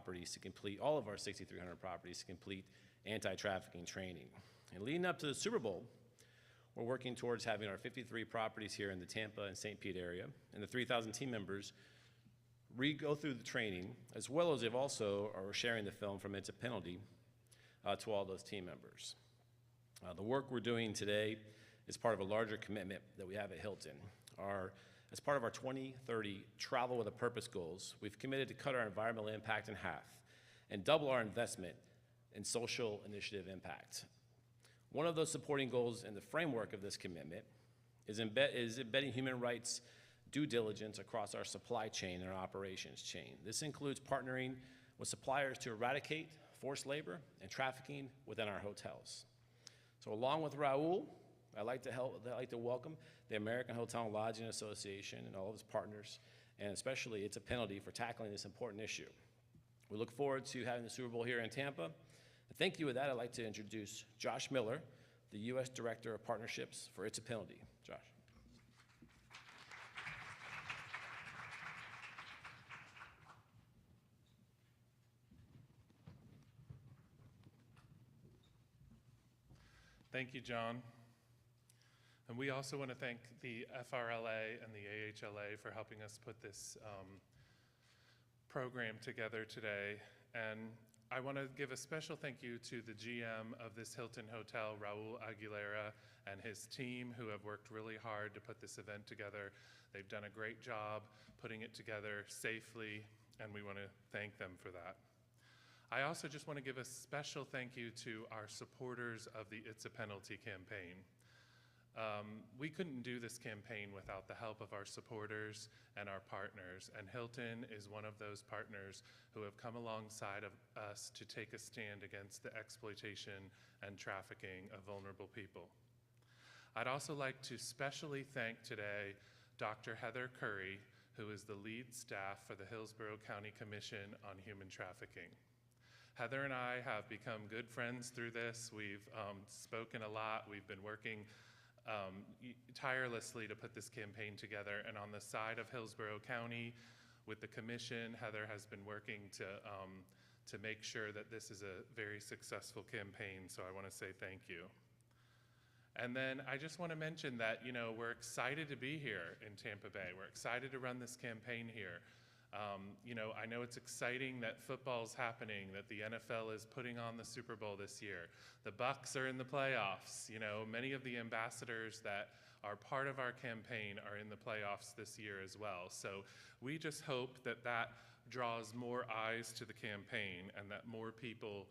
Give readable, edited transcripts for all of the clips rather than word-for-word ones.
properties to complete, all of our 6,300 properties to complete anti-trafficking training. And leading up to the Super Bowl, we're working towards having our 53 properties here in the Tampa and St. Pete area and the 3,000 team members go through the training, as well as they've also are sharing the film from It's a Penalty to all those team members. The work we're doing today is part of a larger commitment that we have at Hilton. As part of our 2030 Travel with a Purpose goals, we've committed to cut our environmental impact in half and double our investment in social initiative impact. One of those supporting goals in the framework of this commitment is embedding human rights due diligence across our supply chain and our operations chain. This includes partnering with suppliers to eradicate forced labor and trafficking within our hotels. So along with Raul, I'd like to welcome the American Hotel and Lodging Association and all of its partners, and especially It's a Penalty for tackling this important issue. We look forward to having the Super Bowl here in Tampa. And thank you. With that, I'd like to introduce Josh Miller, the U.S. Director of Partnerships for It's a Penalty. Josh. Thank you, John. And we also want to thank the FRLA and the AHLA for helping us put this program together today. And I want to give a special thank you to the GM of this Hilton Hotel, Raul Aguilera, and his team who have worked really hard to put this event together. They've done a great job putting it together safely, and we want to thank them for that. I also just want to give a special thank you to our supporters of the It's a Penalty campaign. We couldn't do this campaign without the help of our supporters and our partners, and Hilton is one of those partners who have come alongside of us to take a stand against the exploitation and trafficking of vulnerable people. I'd also like to specially thank today Dr. Heather Curry, who is the lead staff for the Hillsborough County Commission on Human Trafficking. Heather and I have become good friends through this. We've spoken a lot. We've been working tirelessly to put this campaign together. And on the side of Hillsborough County, with the commission, Heather has been working to make sure that this is a very successful campaign. So I want to say thank you. And then I just want to mention that, we're excited to be here in Tampa Bay. We're excited to run this campaign here. I know it's exciting that football's happening, that the NFL is putting on the Super Bowl this year. The Bucs are in the playoffs. Many of the ambassadors that are part of our campaign are in the playoffs this year as well. So we just hope that that draws more eyes to the campaign and that more people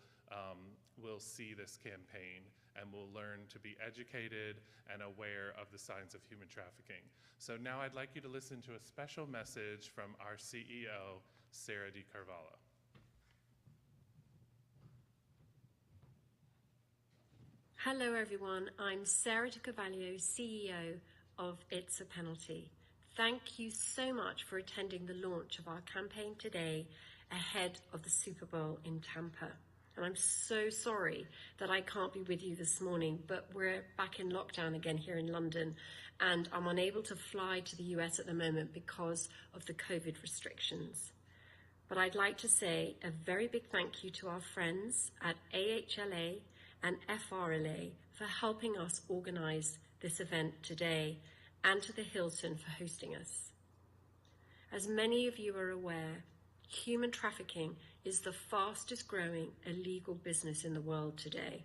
will see this campaign and will learn to be educated and aware of the signs of human trafficking. So now I'd like you to listen to a special message from our CEO, Sarah DiCarvalho. Hello everyone, I'm Sarah DiCarvalho, CEO of It's a Penalty. Thank you so much for attending the launch of our campaign today ahead of the Super Bowl in Tampa. And I'm so sorry that I can't be with you this morning, but we're back in lockdown again here in London, and I'm unable to fly to the US at the moment because of the COVID restrictions. But I'd like to say a very big thank you to our friends at AHLA and FRLA for helping us organize this event today, and to the Hilton for hosting us. As many of you are aware, human trafficking is the fastest growing illegal business in the world today.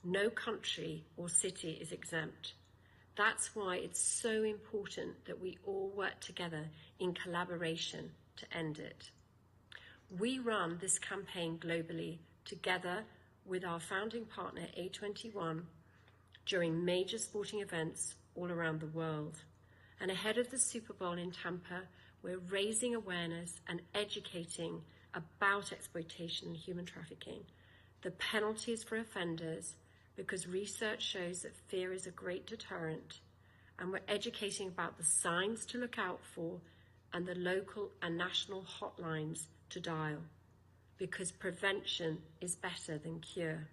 No country or city is exempt. That's why it's so important that we all work together in collaboration to end it. We run this campaign globally together with our founding partner A21 during major sporting events all around the world. And ahead of the Super Bowl in Tampa, we're raising awareness and educating about exploitation and human trafficking, the penalties for offenders, because research shows that fear is a great deterrent, and we're educating about the signs to look out for and the local and national hotlines to dial, because prevention is better than cure.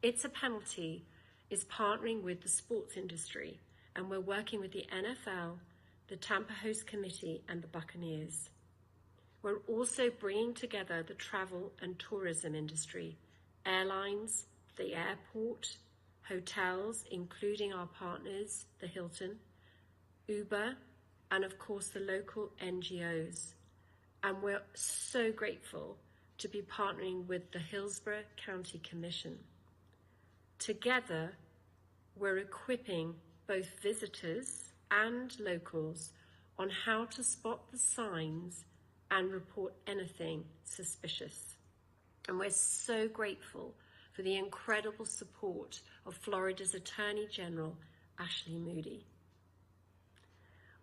It's a Penalty is partnering with the sports industry, and we're working with the NFL, the Tampa Host Committee, and the Buccaneers. We're also bringing together the travel and tourism industry, airlines, the airport, hotels, including our partners, the Hilton, Uber, and of course the local NGOs. And we're so grateful to be partnering with the Hillsborough County Commission. Together, we're equipping both visitors and locals on how to spot the signs and report anything suspicious. And we're so grateful for the incredible support of Florida's Attorney General, Ashley Moody.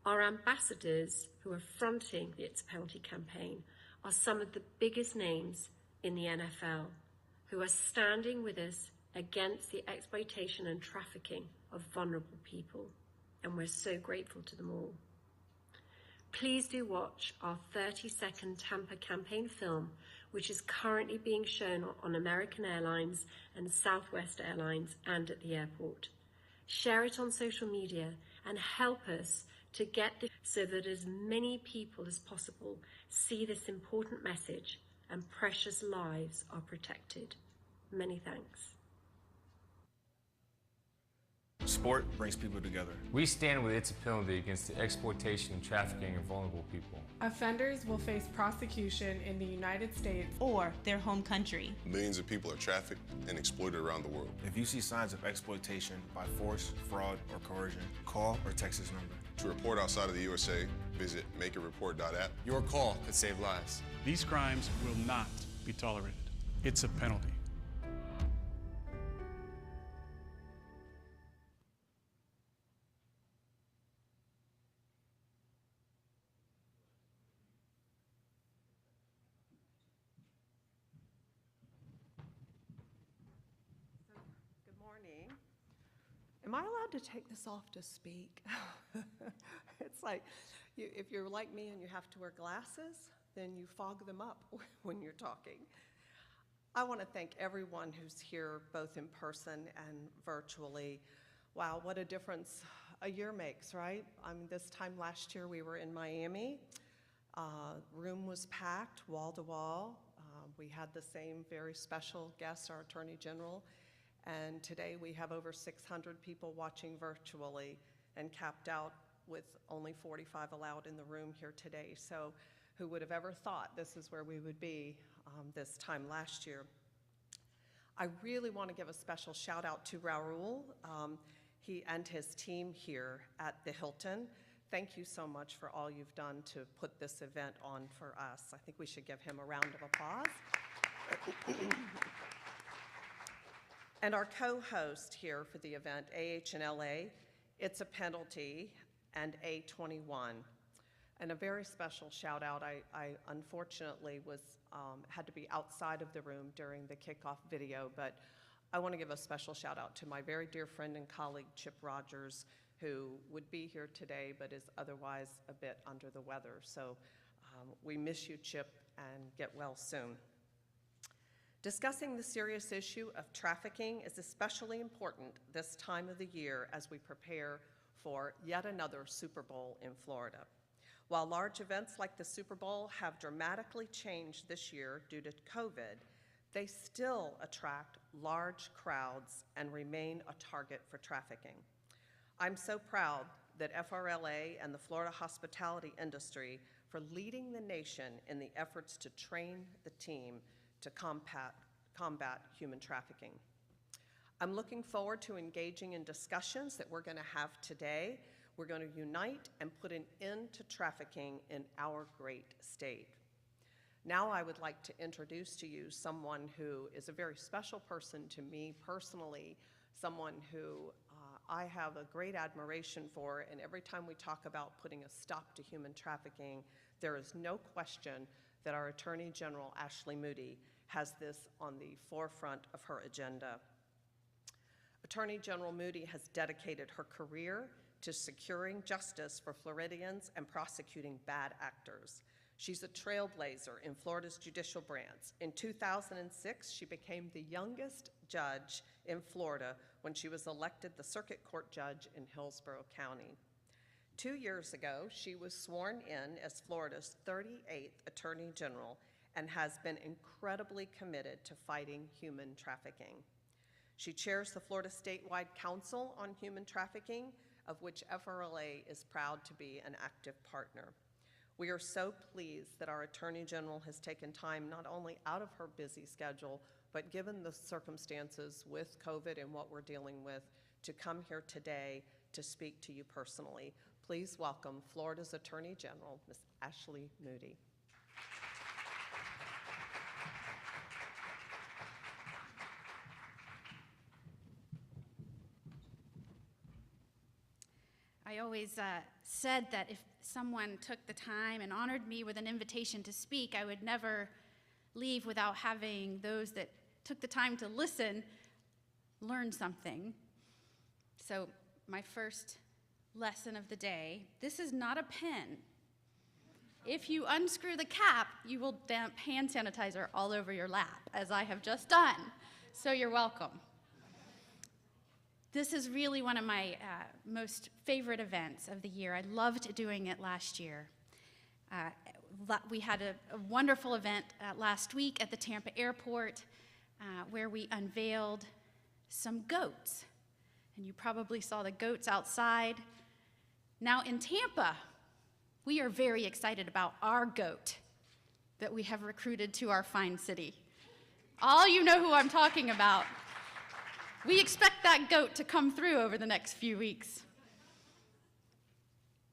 Our ambassadors who are fronting the It's a Penalty campaign are some of the biggest names in the NFL who are standing with us against the exploitation and trafficking of vulnerable people, and we're so grateful to them all. Please do watch our 30-second Tampa campaign film, which is currently being shown on American Airlines and Southwest Airlines and at the airport. Share it on social media and help us to get this so that as many people as possible see this important message and precious lives are protected. Many thanks. Sport brings people together. We stand with It's a Penalty against the exploitation and trafficking of vulnerable people. Offenders will face prosecution in the United States or their home country. Millions of people are trafficked and exploited around the world. If you see signs of exploitation by force, fraud, or coercion, call or text this number. To report outside of the USA, visit makeaReport.app. Your call could save lives. These crimes will not be tolerated. It's a penalty. Am I allowed to take this off to speak? It's like, if you're like me and you have to wear glasses, then you fog them up when you're talking. I want to thank everyone who's here, both in person and virtually. Wow, what a difference a year makes, right? This time last year we were in Miami. Room was packed, wall to wall. We had the same very special guest, our Attorney General. And today we have over 600 people watching virtually and capped out with only 45 allowed in the room here today. So who would have ever thought this is where we would be this time last year? I really want to give a special shout out to Raul, he and his team here at the Hilton. Thank you so much for all you've done to put this event on for us. I think we should give him a round of applause. And our co-host here for the event, AHLA, It's a Penalty, and A21. And a very special shout out, I unfortunately had to be outside of the room during the kickoff video, but I want to give a special shout out to my very dear friend and colleague, Chip Rogers, who would be here today, but is otherwise a bit under the weather. So we miss you, Chip, and get well soon. Discussing the serious issue of trafficking is especially important this time of the year as we prepare for yet another Super Bowl in Florida. While large events like the Super Bowl have dramatically changed this year due to COVID, they still attract large crowds and remain a target for trafficking. I'm so proud that FRLA and the Florida hospitality industry for leading the nation in the efforts to train the team to combat human trafficking. I'm looking forward to engaging in discussions that we're going to have today. We're going to unite and put an end to trafficking in our great state. Now I would like to introduce to you someone who is a very special person to me personally, someone who I have a great admiration for, and every time we talk about putting a stop to human trafficking, there is no question that our Attorney General, Ashley Moody, has this on the forefront of her agenda. Attorney General Moody has dedicated her career to securing justice for Floridians and prosecuting bad actors. She's a trailblazer in Florida's judicial branch. In 2006, she became the youngest judge in Florida when she was elected the circuit court judge in Hillsborough County. 2 years ago, she was sworn in as Florida's 38th Attorney General and has been incredibly committed to fighting human trafficking. She chairs the Florida Statewide Council on Human Trafficking, of which FRLA is proud to be an active partner. We are so pleased that our Attorney General has taken time not only out of her busy schedule, but given the circumstances with COVID and what we're dealing with, to come here today to speak to you personally. Please welcome Florida's Attorney General, Ms. Ashley Moody. I always said that if someone took the time and honored me with an invitation to speak, I would never leave without having those that took the time to listen learn something. So my first lesson of the day, this is not a pen. If you unscrew the cap, you will dump hand sanitizer all over your lap, as I have just done. So you're welcome. This is really one of my most favorite events of the year. I loved doing it last year. We had a wonderful event last week at the Tampa airport where we unveiled some goats. And you probably saw the goats outside. Now in Tampa, we are very excited about our goat that we have recruited to our fine city. All you know who I'm talking about. We expect that goat to come through over the next few weeks.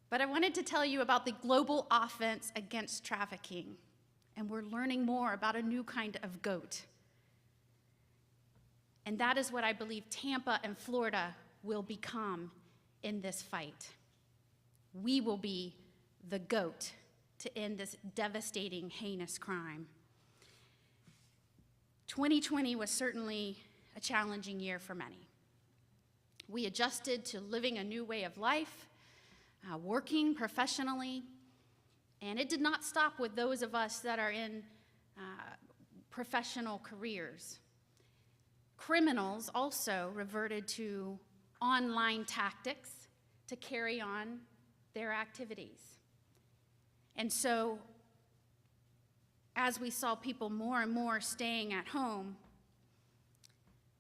But I wanted to tell you about the global offense against trafficking, and we're learning more about a new kind of goat. And that is what I believe Tampa and Florida will become in this fight. We will be the goat to end this devastating, heinous crime. 2020 was certainly a challenging year for many. We adjusted to living a new way of life, working professionally, and it did not stop with those of us that are in professional careers. Criminals also reverted to online tactics to carry on their activities. And so, as we saw people more and more staying at home,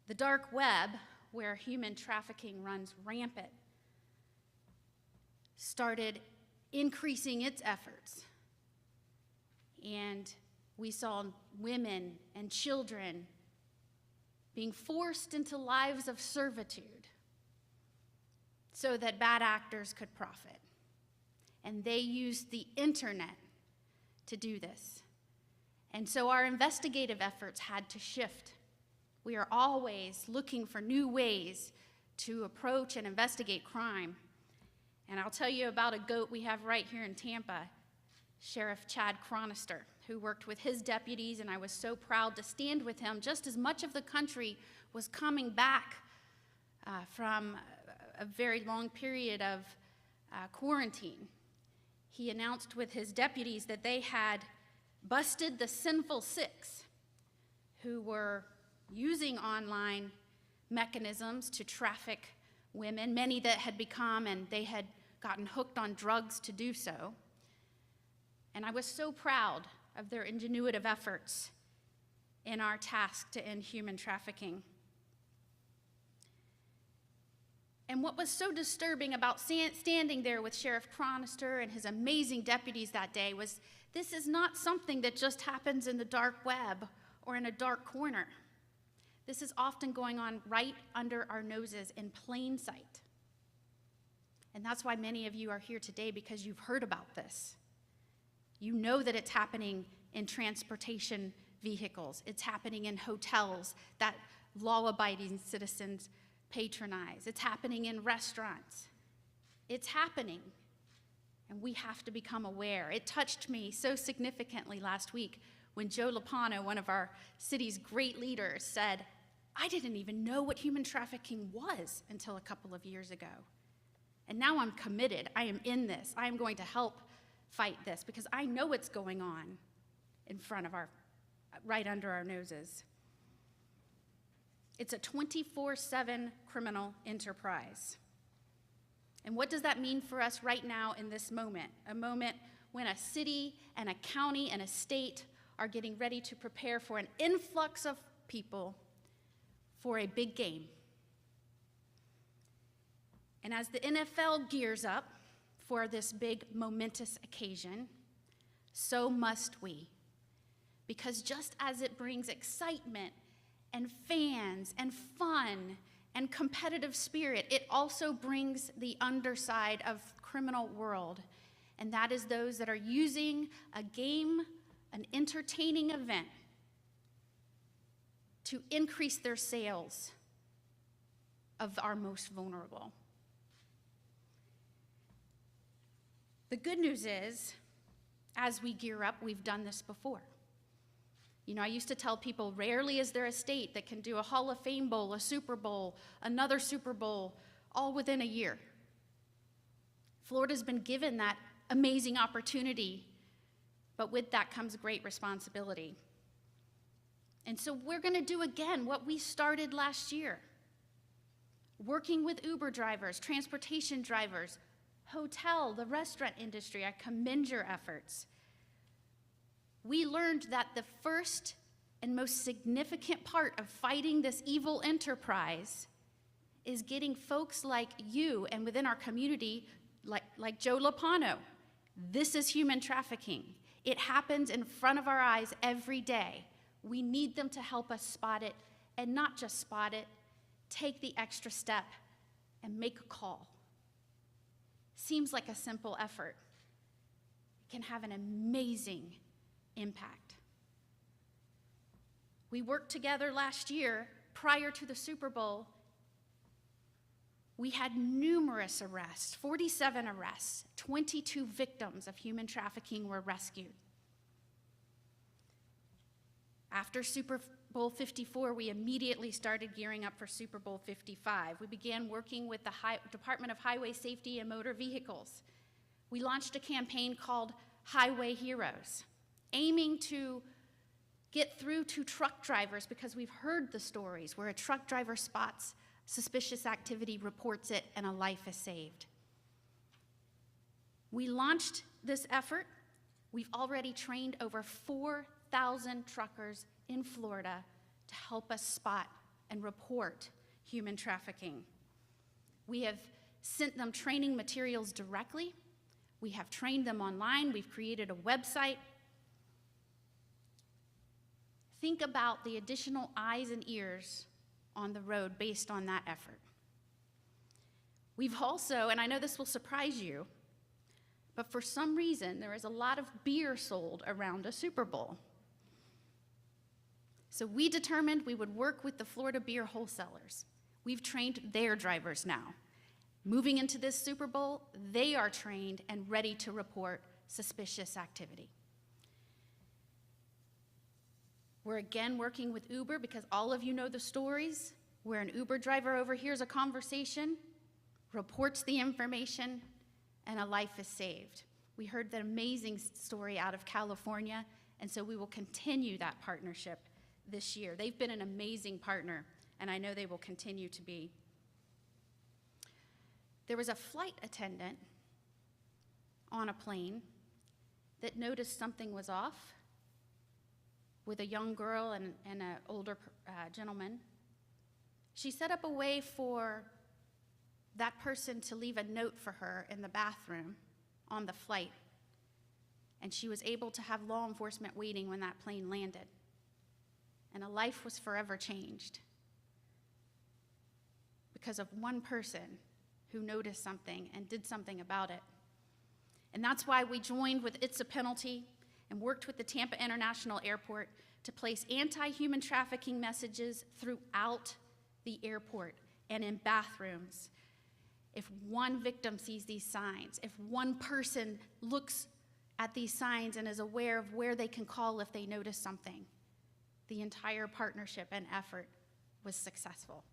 the dark web, where human trafficking runs rampant, started increasing its efforts. And we saw women and children being forced into lives of servitude so that bad actors could profit. And they used the internet to do this. And so our investigative efforts had to shift. We are always looking for new ways to approach and investigate crime. And I'll tell you about a goat we have right here in Tampa, Sheriff Chad Chronister, who worked with his deputies, and I was so proud to stand with him just as much of the country was coming back from a very long period of quarantine. He announced with his deputies that they had busted the Sinful Six, who were using online mechanisms to traffic women, many that had become, and they had gotten hooked on drugs to do so. And I was so proud of their ingenuitive efforts in our task to end human trafficking. And what was so disturbing about standing there with Sheriff Chronister and his amazing deputies that day was this is not something that just happens in the dark web or in a dark corner. This is often going on right under our noses in plain sight. And that's why many of you are here today, because you've heard about this. You know that it's happening in transportation vehicles. It's happening in hotels that law-abiding citizens patronize. It's happening in restaurants. It's happening, and we have to become aware. It touched me so significantly last week when Joe Lopano, one of our city's great leaders, said, I didn't even know what human trafficking was until a couple of years ago. And now I'm committed. I am in this. I am going to help fight this because I know what's going on in front of right under our noses. It's a 24/7 criminal enterprise. And what does that mean for us right now in this moment? A moment when a city and a county and a state are getting ready to prepare for an influx of people for a big game. And as the NFL gears up for this big momentous occasion, so must we. Because just as it brings excitement and fans and fun and competitive spirit, it also brings the underside of criminal world. And that is those that are using a game, an entertaining event, to increase their sales of our most vulnerable. The good news is, as we gear up, we've done this before. You know, I used to tell people, rarely is there a state that can do a Hall of Fame Bowl, a Super Bowl, another Super Bowl, all within a year. Florida's been given that amazing opportunity, but with that comes great responsibility. And so we're gonna do again what we started last year. Working with Uber drivers, transportation drivers, hotel, the restaurant industry, I commend your efforts. We learned that the first and most significant part of fighting this evil enterprise is getting folks like you and within our community, like Joe Lopano. This is human trafficking. It happens in front of our eyes every day. We need them to help us spot it, and not just spot it, take the extra step and make a call. Seems like a simple effort. It can have an amazing impact. We worked together last year prior to the Super Bowl. We had numerous arrests, 47 arrests, 22 victims of human trafficking were rescued. After Super Bowl 54, we immediately started gearing up for Super Bowl 55. We began working with the Department of Highway Safety and Motor Vehicles. We launched a campaign called Highway Heroes, aiming to get through to truck drivers, because we've heard the stories where a truck driver spots suspicious activity, reports it, and a life is saved. We launched this effort. We've already trained over 4,000 truckers in Florida to help us spot and report human trafficking. We have sent them training materials directly. We have trained them online. We've created a website. Think about the additional eyes and ears on the road based on that effort. We've also, and I know this will surprise you, but for some reason there is a lot of beer sold around a Super Bowl. So we determined we would work with the Florida beer wholesalers. We've trained their drivers now. Moving into this Super Bowl, they are trained and ready to report suspicious activity. We're again working with Uber, because all of you know the stories where an Uber driver overhears a conversation, reports the information, and a life is saved. We heard that amazing story out of California, and so we will continue that partnership this year. They've been an amazing partner, and I know they will continue to be. There was a flight attendant on a plane that noticed something was off with a young girl and an older gentleman. She set up a way for that person to leave a note for her in the bathroom on the flight, and she was able to have law enforcement waiting when that plane landed. And a life was forever changed because of one person who noticed something and did something about it. And that's why we joined with It's a Penalty and worked with the Tampa International Airport to place anti-human trafficking messages throughout the airport and in bathrooms. If one victim sees these signs, if one person looks at these signs and is aware of where they can call if they notice something, the entire partnership and effort was successful.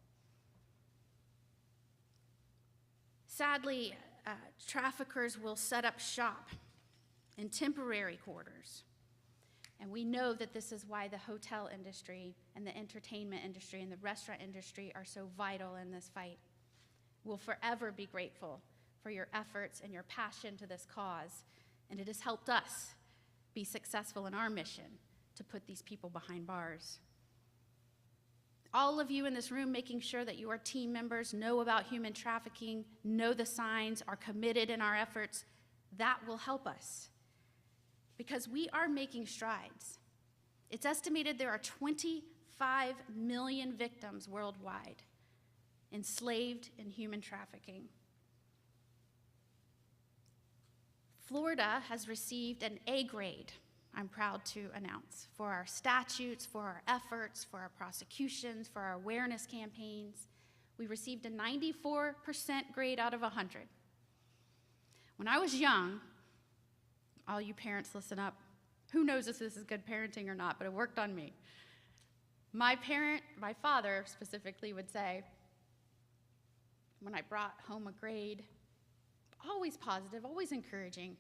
Sadly, traffickers will set up shop in temporary quarters. And we know that this is why the hotel industry and the entertainment industry and the restaurant industry are so vital in this fight. We'll forever be grateful for your efforts and your passion to this cause, and it has helped us be successful in our mission to put these people behind bars. All of you in this room making sure that your team members know about human trafficking, know the signs, are committed in our efforts, that will help us. Because we are making strides. It's estimated there are 25 million victims worldwide enslaved in human trafficking. Florida has received an A grade, I'm proud to announce, for our statutes, for our efforts, for our prosecutions, for our awareness campaigns. We received a 94% grade out of 100. When I was young, all you parents listen up, who knows if this is good parenting or not, but it worked on me. My father specifically would say, when I brought home a grade, always positive, always encouraging,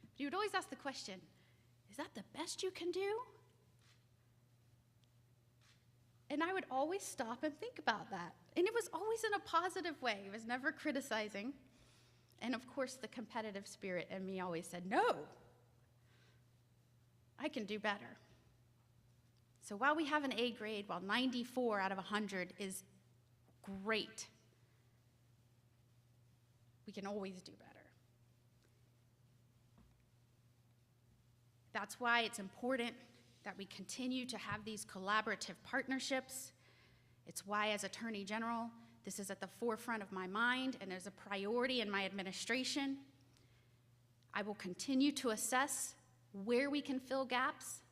but he would always ask the question, is that the best you can do? And I would always stop and think about that. And it was always in a positive way. It was never criticizing. And of course, the competitive spirit in me always said, no, I can do better. So while we have an A grade, while 94 out of 100 is great, we can always do better. That's why it's important that we continue to have these collaborative partnerships. It's why, as Attorney General, this is at the forefront of my mind and is a priority in my administration. I will continue to assess where we can fill gaps.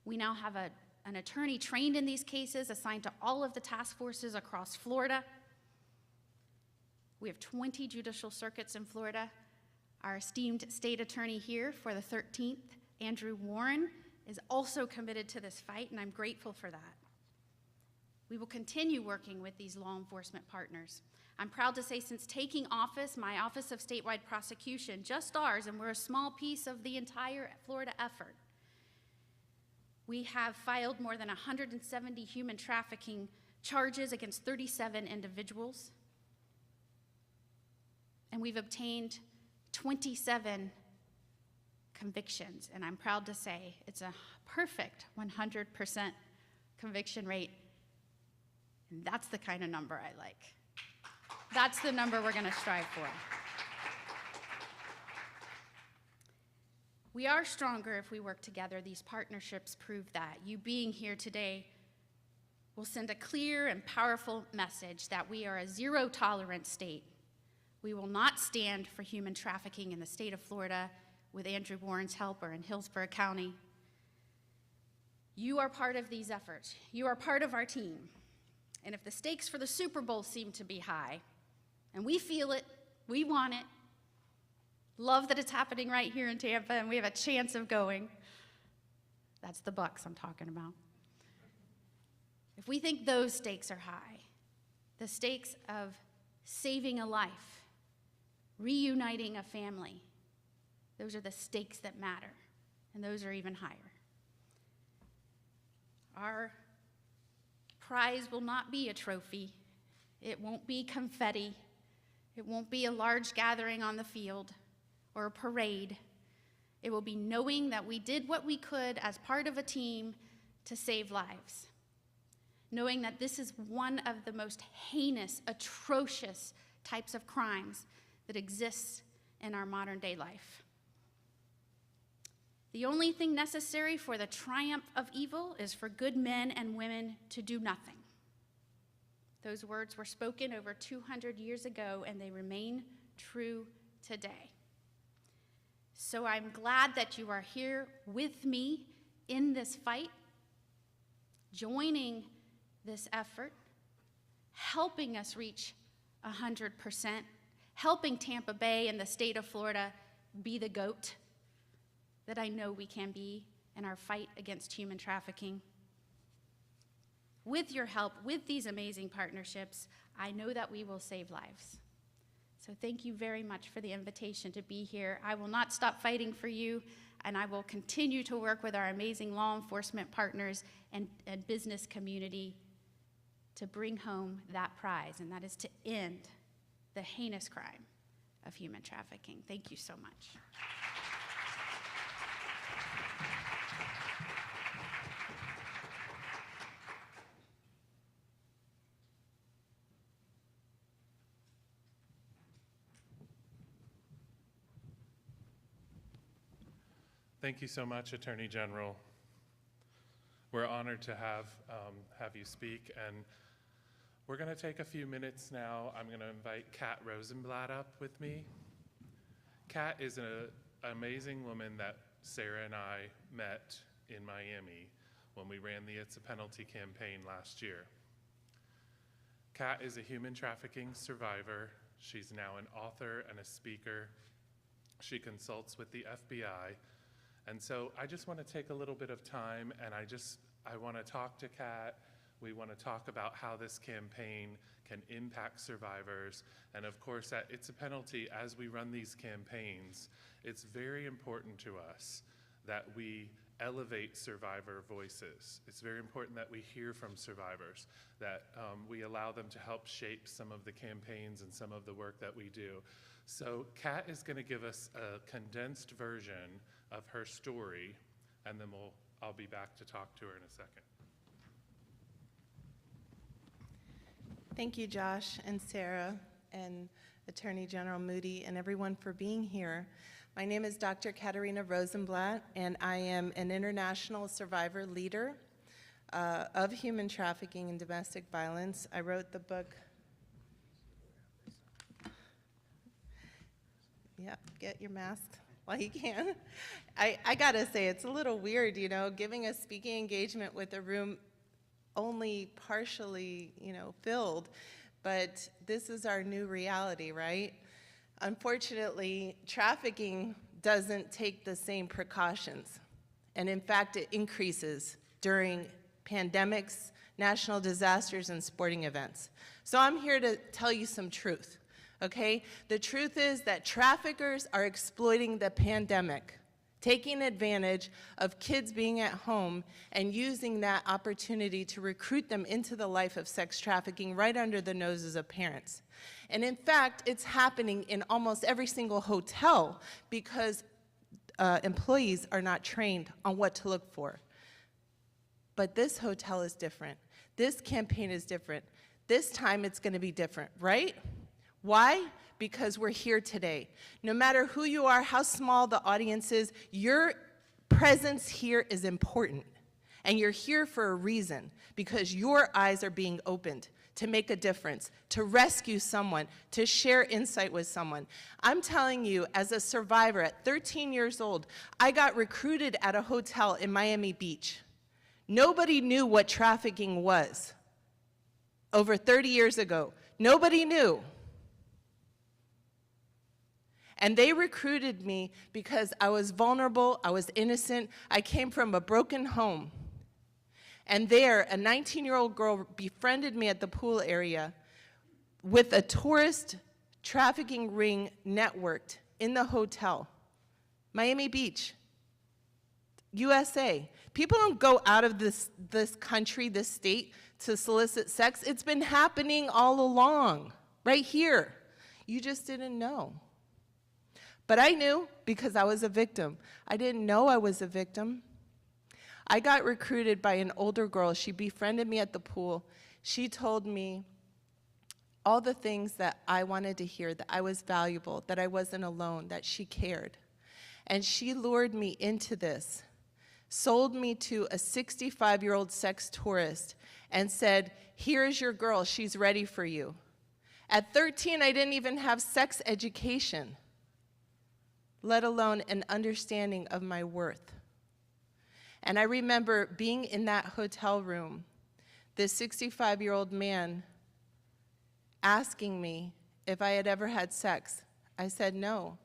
We now have an attorney trained in these cases assigned to all of the task forces across Florida. We have 20 judicial circuits in Florida. Our esteemed state attorney here for the 13th, Andrew Warren, is also committed to this fight, and I'm grateful for that. We will continue working with these law enforcement partners. I'm proud to say since taking office, my Office of Statewide Prosecution, just ours, and we're a small piece of the entire Florida effort, we have filed more than 170 human trafficking charges against 37 individuals, and we've obtained 27 convictions, and I'm proud to say it's a perfect 100% conviction rate, and that's the kind of number I like. That's the number we're going to strive for. We are stronger if we work together. These partnerships prove that. You being here today will send a clear and powerful message that we are a zero-tolerance state. We will not stand for human trafficking in the state of Florida with Andrew Warren's help or in Hillsborough County. You are part of these efforts. You are part of our team. And if the stakes for the Super Bowl seem to be high, and we feel it, we want it, love that it's happening right here in Tampa and we have a chance of going, that's the Bucks I'm talking about. If we think those stakes are high, the stakes of saving a life, reuniting a family, those are the stakes that matter, and those are even higher. Our prize will not be a trophy. It won't be confetti. It won't be a large gathering on the field or a parade. It will be knowing that we did what we could as part of a team to save lives. Knowing that this is one of the most heinous, atrocious types of crimes that exists in our modern day life. The only thing necessary for the triumph of evil is for good men and women to do nothing. Those words were spoken over 200 years ago, and they remain true today. So I'm glad that you are here with me in this fight, joining this effort, helping us reach 100%, helping Tampa Bay and the state of Florida be the GOAT that I know we can be in our fight against human trafficking. With your help, with these amazing partnerships, I know that we will save lives. So thank you very much for the invitation to be here. I will not stop fighting for you, and I will continue to work with our amazing law enforcement partners and business community to bring home that prize, and that is to end the heinous crime of human trafficking. Thank you so much. Thank you so much, Attorney General. We're honored to have you speak, and we're going to take a few minutes now. I'm going to invite Kat Rosenblatt up with me. Kat is an amazing woman that Sarah and I met in Miami when we ran the It's a Penalty campaign last year. Kat is a human trafficking survivor. She's now an author and a speaker. She consults with the FBI. And so I just want to take a little bit of time, and I want to talk to Kat. We want to talk about how this campaign can impact survivors. And of course, at It's a Penalty, as we run these campaigns, it's very important to us that we elevate survivor voices. It's very important that we hear from survivors, that we allow them to help shape some of the campaigns and some of the work that we do. So Kat is going to give us a condensed version of her story, and then I'll be back to talk to her in a second. Thank you, Josh and Sarah and Attorney General Moody and everyone for being here. My name is Dr. Katarina Rosenblatt, and I am an international survivor leader of human trafficking and domestic violence. I wrote the book. Yeah, get your mask while you can. I gotta say, it's a little weird, you know, giving a speaking engagement with a room only partially, you know, filled, but this is our new reality, right? Unfortunately, trafficking doesn't take the same precautions, and in fact, it increases during pandemics, national disasters, and sporting events. So I'm here to tell you some truth. Okay? The truth is that traffickers are exploiting the pandemic, taking advantage of kids being at home and using that opportunity to recruit them into the life of sex trafficking right under the noses of parents. And in fact, it's happening in almost every single hotel because employees are not trained on what to look for. But this hotel is different. This campaign is different. This time it's going to be different, right? Why? Because we're here today. No matter who you are, how small the audience is, your presence here is important. And you're here for a reason, because your eyes are being opened to make a difference, to rescue someone, to share insight with someone. I'm telling you, as a survivor at 13 years old, I got recruited at a hotel in Miami Beach. Nobody knew what trafficking was. Over 30 years ago, nobody knew. And they recruited me because I was vulnerable, I was innocent, I came from a broken home. And there, a 19-year-old girl befriended me at the pool area with a tourist trafficking ring networked in the hotel. Miami Beach, USA. People don't go out of this country, this state, to solicit sex. It's been happening all along, right here. You just didn't know. But I knew because I was a victim. I didn't know I was a victim. I got recruited by an older girl. She befriended me at the pool. She told me all the things that I wanted to hear, that I was valuable, that I wasn't alone, that she cared. And she lured me into this, sold me to a 65-year-old sex tourist, and said, "Here's your girl, she's ready for you." At 13, I didn't even have sex education, let alone an understanding of my worth. And I remember being in that hotel room, this 65-year-old man asking me if I had ever had sex. I said no.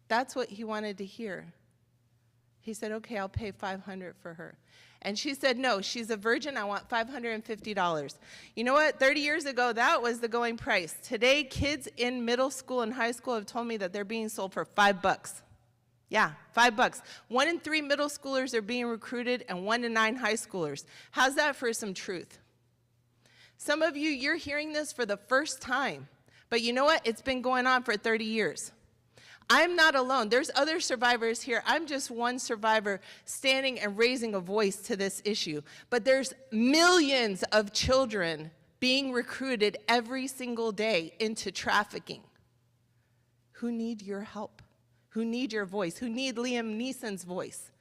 That's what he wanted to hear. He said, "Okay, I'll pay $500 for her." And she said, "No, she's a virgin, I want $550. You know what? 30 years ago, that was the going price. Today, kids in middle school and high school have told me that they're being sold for $5. Yeah, $5. 1 in 3 middle schoolers are being recruited, and 1 in 9 high schoolers. How's that for some truth? Some of you, you're hearing this for the first time, But you know what? It's been going on for 30 years. I'm not alone. There's other survivors here. I'm just one survivor standing and raising a voice to this issue. But there's millions of children being recruited every single day into trafficking who need your help, who need your voice, who need Liam Neeson's voice.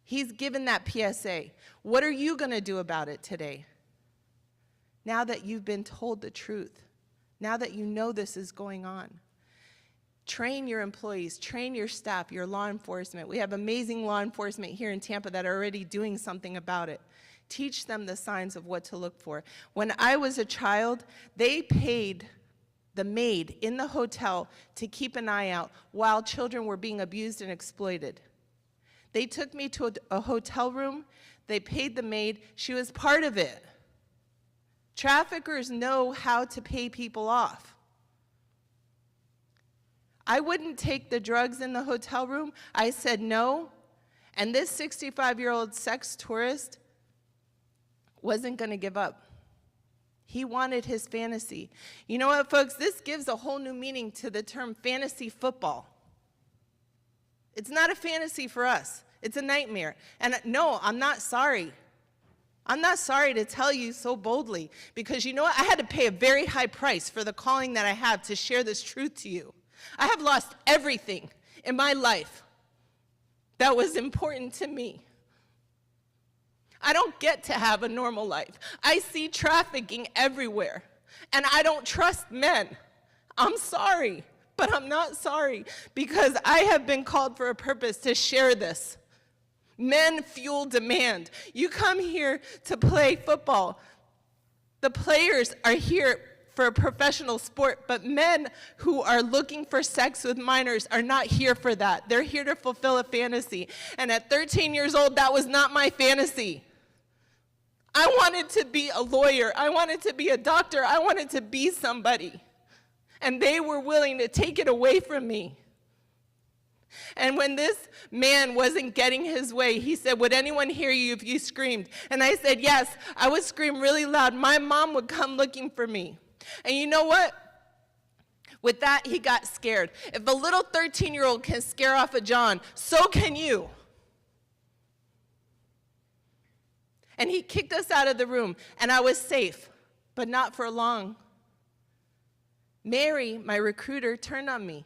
He's given that PSA. What are you going to do about it today? Now that you've been told the truth, now that you know this is going on. Train your employees, train your staff, your law enforcement. We have amazing law enforcement here in Tampa that are already doing something about it. Teach them the signs of what to look for. When I was a child, they paid the maid in the hotel to keep an eye out while children were being abused and exploited. They took me to a hotel room. They paid the maid. She was part of it. Traffickers know how to pay people off. I wouldn't take the drugs in the hotel room. I said no. And this 65-year-old sex tourist wasn't going to give up. He wanted his fantasy. You know what, folks? This gives a whole new meaning to the term fantasy football. It's not a fantasy for us. It's a nightmare. And no, I'm not sorry. I'm not sorry to tell you so boldly, because you know what? I had to pay a very high price for the calling that I have to share this truth to you. I have lost everything in my life that was important to me. I don't get to have a normal life. I see trafficking everywhere, and I don't trust men. I'm sorry, but I'm not sorry, because I have been called for a purpose to share this. Men fuel demand. You come here to play football. The players are here for a professional sport, but men who are looking for sex with minors are not here for that. They're here to fulfill a fantasy. And at 13 years old, that was not my fantasy. I wanted to be a lawyer. I wanted to be a doctor. I wanted to be somebody. And they were willing to take it away from me. And when this man wasn't getting his way, he said, "Would anyone hear you if you screamed?" And I said, "Yes." I would scream really loud. My mom would come looking for me. And you know what? With that, he got scared. If a little 13-year-old can scare off a John, so can you. And he kicked us out of the room, and I was safe, but not for long. Mary, my recruiter, turned on me.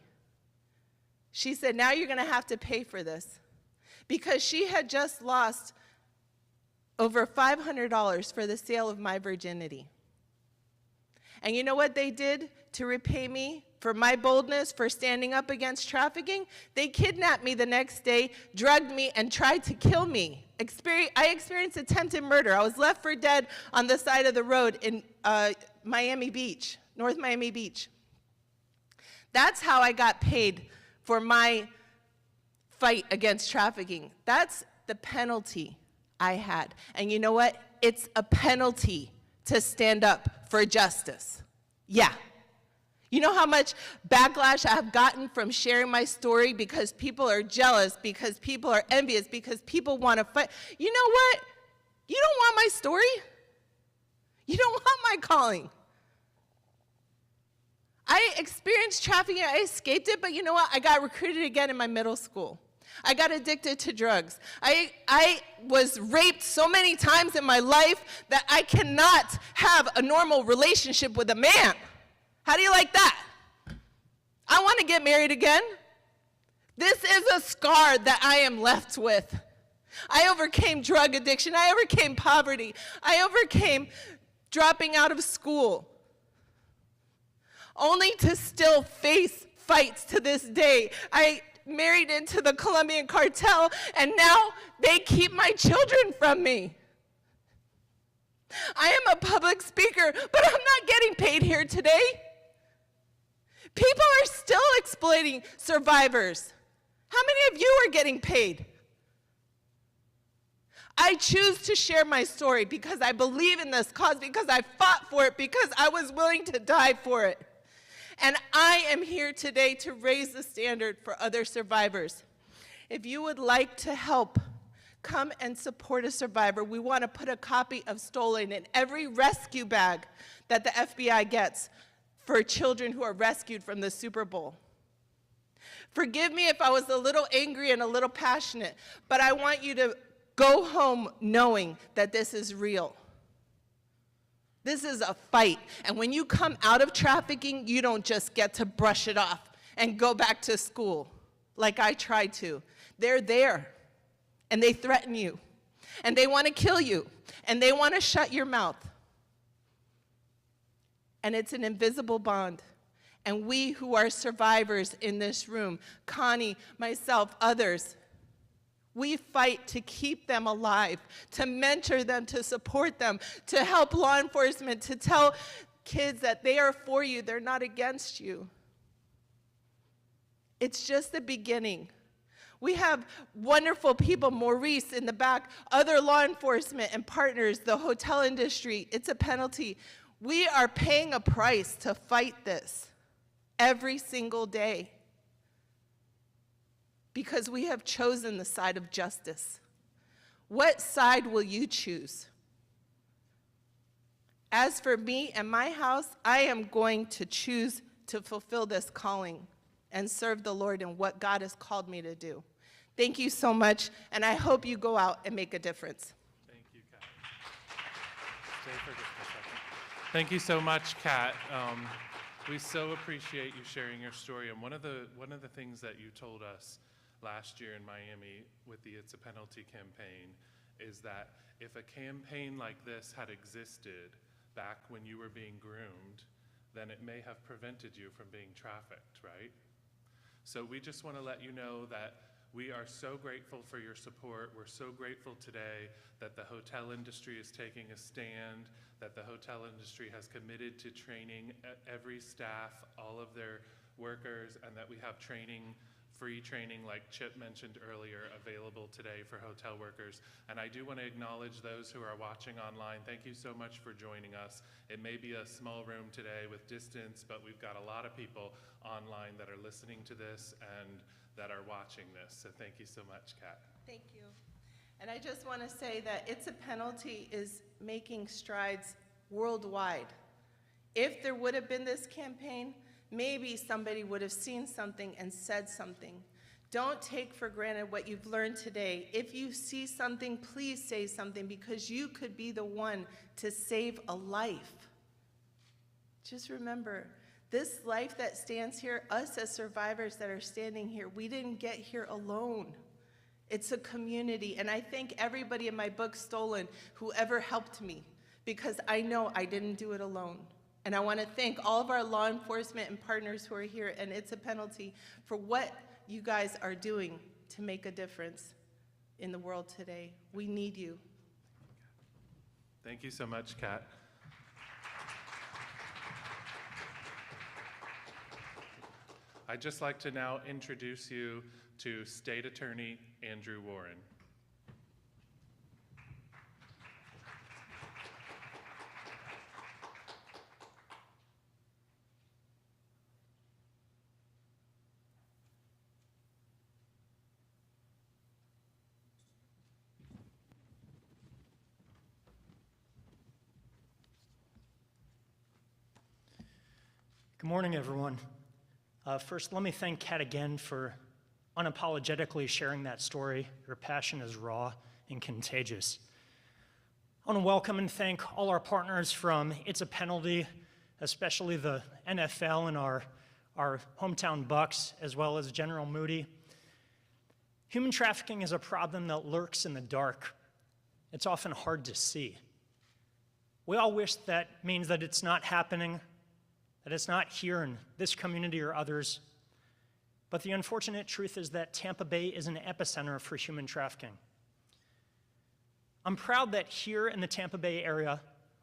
She said, "Now you're going to have to pay for this," because she had just lost over $500 for the sale of my virginity. And you know what they did to repay me for my boldness, for standing up against trafficking? They kidnapped me the next day, drugged me, and tried to kill me. I experienced attempted murder. I was left for dead on the side of the road in Miami Beach, North Miami Beach. That's how I got paid for my fight against trafficking. That's the penalty I had. And you know what? It's a penalty to stand up for justice. Yeah. You know how much backlash I have gotten from sharing my story because people are jealous, because people are envious, because people want to fight. You know what? You don't want my story. You don't want my calling. I experienced trafficking, I escaped it, but you know what? I got recruited again in my middle school. I got addicted to drugs. I was raped so many times in my life that I cannot have a normal relationship with a man. How do you like that? I want to get married again. This is a scar that I am left with. I overcame drug addiction. I overcame poverty. I overcame dropping out of school, only to still face fights to this day. I married into the Colombian cartel, and now they keep my children from me. I am a public speaker, but I'm not getting paid here today. People are still exploiting survivors. How many of you are getting paid? I choose to share my story because I believe in this cause, because I fought for it, because I was willing to die for it. And I am here today to raise the standard for other survivors. If you would like to help, come and support a survivor. We want to put a copy of Stolen in every rescue bag that the FBI gets. for children who are rescued from the Super Bowl. Forgive me if I was a little angry and a little passionate, but I want you to go home knowing that this is real. This is a fight. And when you come out of trafficking, you don't just get to brush it off and go back to school like I tried to. They're there, and they threaten you, and they want to kill you, and they want to shut your mouth. And it's an invisible bond. And we who are survivors in this room, Connie, myself, others, we fight to keep them alive, to mentor them, to support them, to help law enforcement, to tell kids that they are for you, they're not against you. It's just the beginning. We have wonderful people, Maurice in the back, other law enforcement and partners, the hotel industry. It's a penalty. We are paying a price to fight this every single day because we have chosen the side of justice. What side will you choose? As for me and my house, I am going to choose to fulfill this calling and serve the Lord in what God has called me to do. Thank you so much, and I hope you go out and make a difference. Thank you, Kat. Stay for just a second. Thank you so much, Kat. We so appreciate you sharing your story. And one of the things that you told us last year in Miami with the It's a Penalty campaign is that if a campaign like this had existed back when you were being groomed, then it may have prevented you from being trafficked, right? So we just want to let you know that we are so grateful for your support. We're so grateful today that the hotel industry is taking a stand, that the hotel industry has committed to training every staff, all of their workers, and that we have training, free training, like Chip mentioned earlier, available today for hotel workers. And I do want to acknowledge those who are watching online. Thank you so much for joining us. It may be a small room today with distance, but we've got a lot of people online that are listening to this and that are watching this. So thank you so much, Kat. Thank you. And I just want to say that It's a Penalty is making strides worldwide. If there would have been this campaign, maybe somebody would have seen something and said something. Don't take for granted what you've learned today. If you see something, please say something, because you could be the one to save a life. Just remember, this life that stands here, us as survivors that are standing here, we didn't get here alone. It's a community, and I thank everybody in my book, Stolen, who ever helped me, because I know I didn't do it alone. And I want to thank all of our law enforcement and partners who are here, and It's a Penalty, for what you guys are doing to make a difference in the world today. We need you. Thank you so much, Kat. I'd just like to now introduce you to State Attorney Andrew Warren. Good morning, everyone. First, let me thank Kat again for unapologetically sharing that story. Your passion is raw and contagious. I want to welcome and thank all our partners from It's a Penalty, especially the NFL and our hometown Bucks, as well as General Moody. Human trafficking is a problem that lurks in the dark. It's often hard to see. We all wish that means that it's not happening, that it's not here in this community or others. But the unfortunate truth is that Tampa Bay is an epicenter for human trafficking. I'm proud that here in the Tampa Bay area,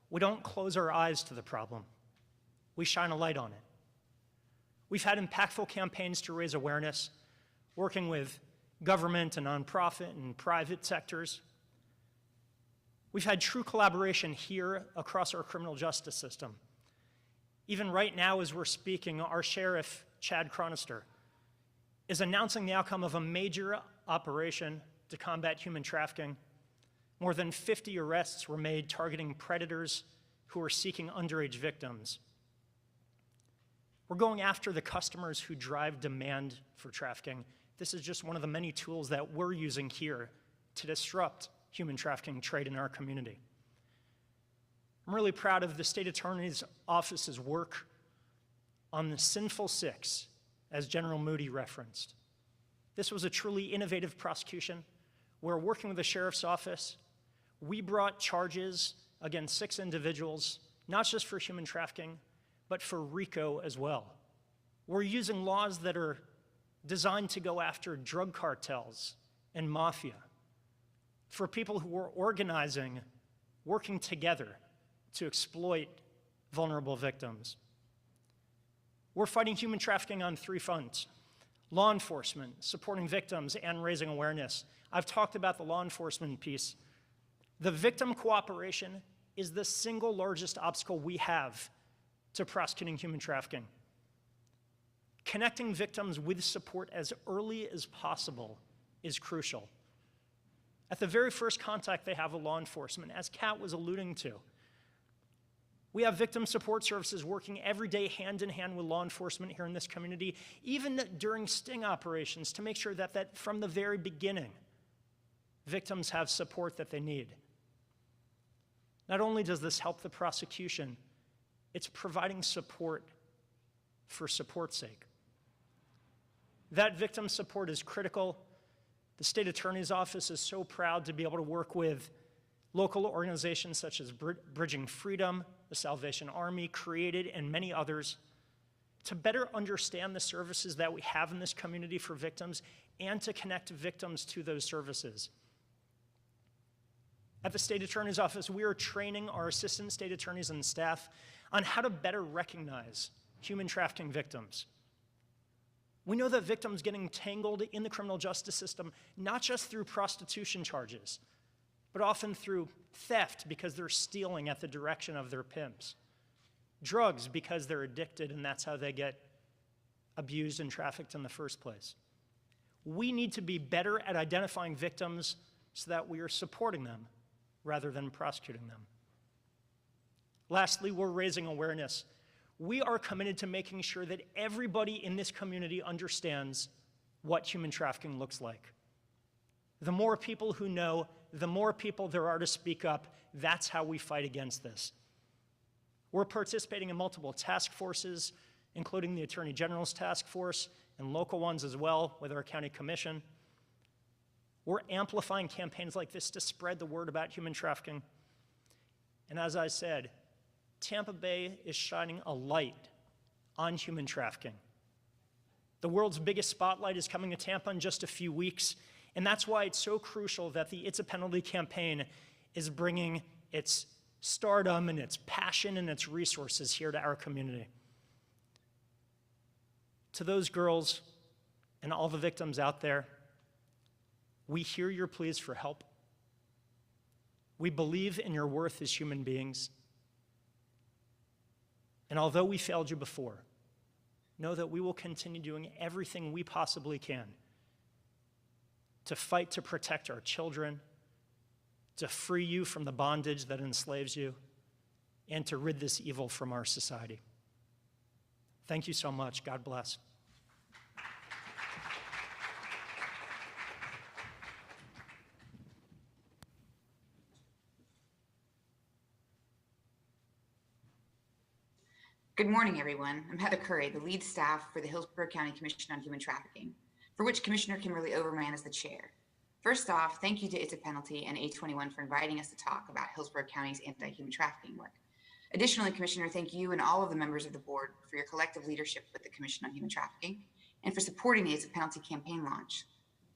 we don't close our eyes to the problem. We shine a light on it. We've had impactful campaigns to raise awareness, working with government and nonprofit and private sectors. We've had true collaboration here across our criminal justice system. Even right now, as we're speaking, our sheriff, Chad Chronister, is announcing the outcome of a major operation to combat human trafficking. More than 50 arrests were made targeting predators who were seeking underage victims. We're going after the customers who drive demand for trafficking. This is just one of the many tools that we're using here to disrupt human trafficking trade in our community. I'm really proud of the State Attorney's Office's work on the Sinful Six, as General Moody referenced. This was a truly innovative prosecution where, working with the Sheriff's Office, we brought charges against 6 individuals, not just for human trafficking, but for RICO as well. We're using laws that are designed to go after drug cartels and mafia, for people who are organizing, working together to exploit vulnerable victims. We're fighting human trafficking on 3 fronts: law enforcement, supporting victims, and raising awareness. I've talked about the law enforcement piece. The victim cooperation is the single largest obstacle we have to prosecuting human trafficking. Connecting victims with support as early as possible is crucial. At the very first contact they have with law enforcement, as Kat was alluding to, we have victim support services working every day hand in hand with law enforcement here in this community, even during sting operations, to make sure that from the very beginning, victims have support that they need. Not only does this help the prosecution, it's providing support for support's sake. That victim support is critical. The State Attorney's Office is so proud to be able to work with local organizations such as Bridging Freedom, the Salvation Army, Created, and many others, to better understand the services that we have in this community for victims and to connect victims to those services. At the State Attorney's Office, we are training our assistant state attorneys and staff on how to better recognize human trafficking victims. We know that victims get entangled in the criminal justice system, not just through prostitution charges, but often through theft because they're stealing at the direction of their pimps, drugs because they're addicted and that's how they get abused and trafficked in the first place. We need to be better at identifying victims so that we are supporting them rather than prosecuting them. Lastly, we're raising awareness. We are committed to making sure that everybody in this community understands what human trafficking looks like. The more people who know, the more people there are to speak up. That's how we fight against this. We're participating in multiple task forces, including the Attorney General's task force and local ones as well with our county commission. We're amplifying campaigns like this to spread the word about human trafficking. And as I said, Tampa Bay is shining a light on human trafficking. The world's biggest spotlight is coming to Tampa in just a few weeks, and that's why it's so crucial that the It's a Penalty campaign is bringing its stardom and its passion and its resources here to our community. To those girls and all the victims out there, we hear your pleas for help. We believe in your worth as human beings. And although we failed you before, know that we will continue doing everything we possibly can to fight to protect our children, to free you from the bondage that enslaves you, and to rid this evil from our society. Thank you so much. God bless. Good morning, everyone. I'm Heather Curry, the lead staff for the Hillsborough County Commission on Human Trafficking, for which Commissioner Kimberly Overman is the chair. First off, thank you to It's a Penalty and A21 for inviting us to talk about Hillsborough County's anti-human trafficking work. Additionally, Commissioner, thank you and all of the members of the board for your collective leadership with the Commission on Human Trafficking and for supporting the It's a Penalty campaign launch.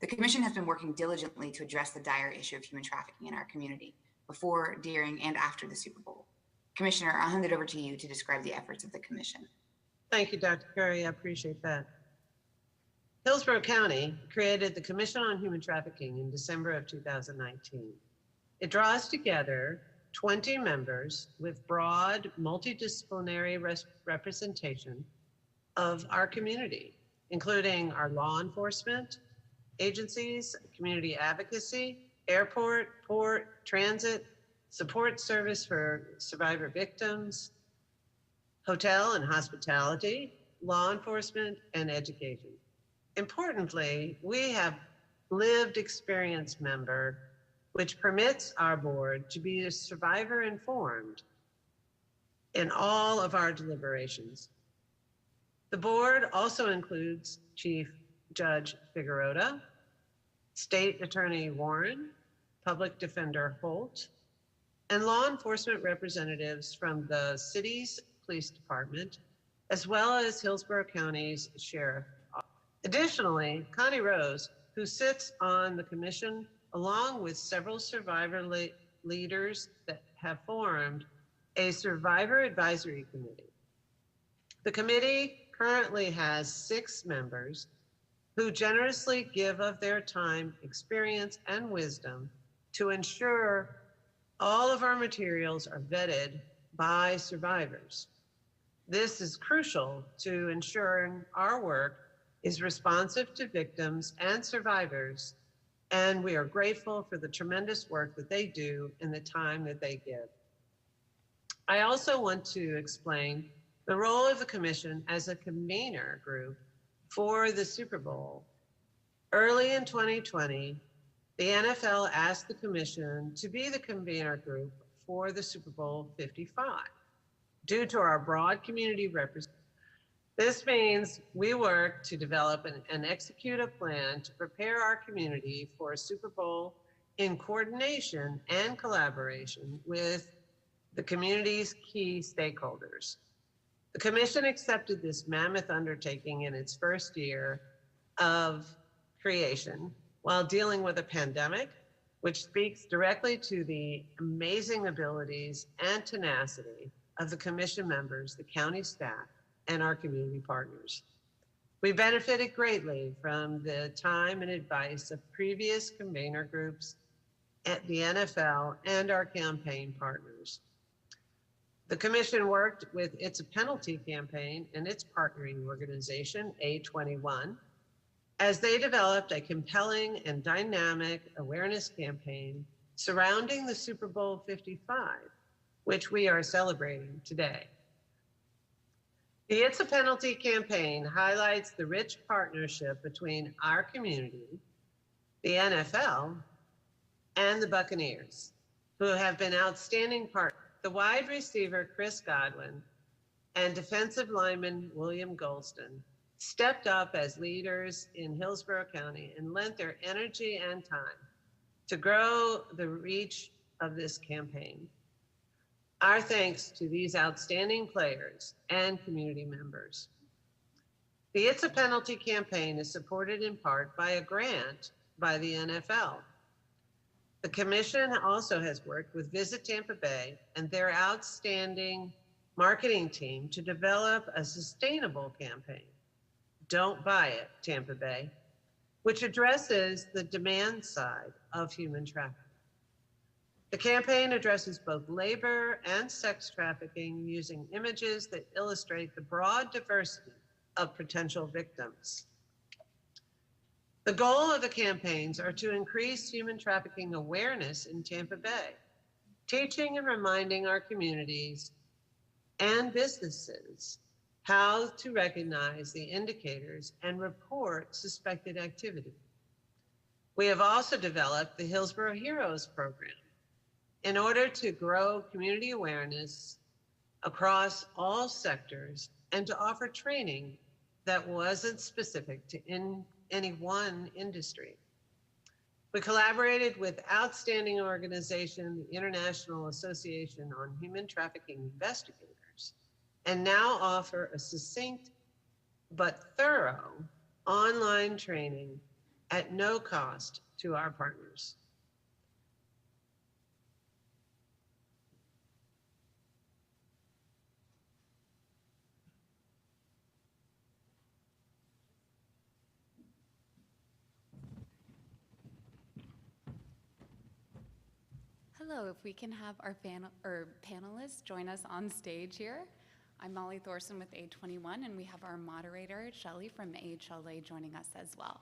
The Commission has been working diligently to address the dire issue of human trafficking in our community before, during, and after the Super Bowl. Commissioner, I'll hand it over to you to describe the efforts of the Commission. Thank you, Dr. Curry. I appreciate that. Hillsborough County created the Commission on Human Trafficking in December of 2019. It draws together 20 members with broad multidisciplinary representation of our community, including our law enforcement agencies, community advocacy, airport, port, transit, support service for survivor victims, hotel and hospitality, law enforcement, and education. Importantly, we have lived experience member, which permits our board to be survivor informed in all of our deliberations. The board also includes Chief Judge Figueroa, State Attorney Warren, Public Defender Holt, and law enforcement representatives from the city's police department, as well as Hillsborough County's sheriff. Additionally, Connie Rose, who sits on the commission along with several survivor leaders that have formed a survivor advisory committee. The committee currently has 6 members who generously give of their time, experience, and wisdom to ensure all of our materials are vetted by survivors. This is crucial to ensuring our work is responsive to victims and survivors, and we are grateful for the tremendous work that they do and the time that they give. I also want to explain the role of the commission as a convener group for the Super Bowl. Early in 2020, the NFL asked the commission to be the convener group for the Super Bowl 55 due to our broad community representation. This means we work to develop and execute a plan to prepare our community for a Super Bowl in coordination and collaboration with the community's key stakeholders. The commission accepted this mammoth undertaking in its first year of creation while dealing with a pandemic, which speaks directly to the amazing abilities and tenacity of the commission members, the county staff, and our community partners. We benefited greatly from the time and advice of previous convener groups at the NFL and our campaign partners. The commission worked with It's a Penalty campaign and its partnering organization, A21, as they developed a compelling and dynamic awareness campaign surrounding the Super Bowl 55, which we are celebrating today. The It's a Penalty campaign highlights the rich partnership between our community, the NFL, and the Buccaneers, who have been outstanding partners. The wide receiver, Chris Godwin, and defensive lineman, William Golston, stepped up as leaders in Hillsborough County and lent their energy and time to grow the reach of this campaign. Our thanks to these outstanding players and community members. The It's a Penalty campaign is supported in part by a grant by the NFL. The commission also has worked with Visit Tampa Bay and their outstanding marketing team to develop a sustainable campaign, Don't Buy It, Tampa Bay, which addresses the demand side of human trafficking. The campaign addresses both labor and sex trafficking using images that illustrate the broad diversity of potential victims. The goal of the campaigns are to increase human trafficking awareness in Tampa Bay, teaching and reminding our communities and businesses how to recognize the indicators and report suspected activity. We have also developed the Hillsborough Heroes program in order to grow community awareness across all sectors and to offer training that wasn't specific to any one industry. We collaborated with outstanding organization, the International Association on Human Trafficking Investigators, and now offer a succinct but thorough online training at no cost to our partners. Hello, if we can have our panelists join us on stage here. I'm Molly Thorson with A21, and we have our moderator, Shelley from AHLA, joining us as well.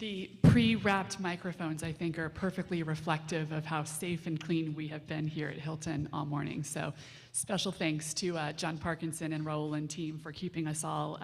The pre-wrapped microphones, I think, are perfectly reflective of how safe and clean we have been here at Hilton all morning. So special thanks to John Parkinson and Raul and team for keeping us all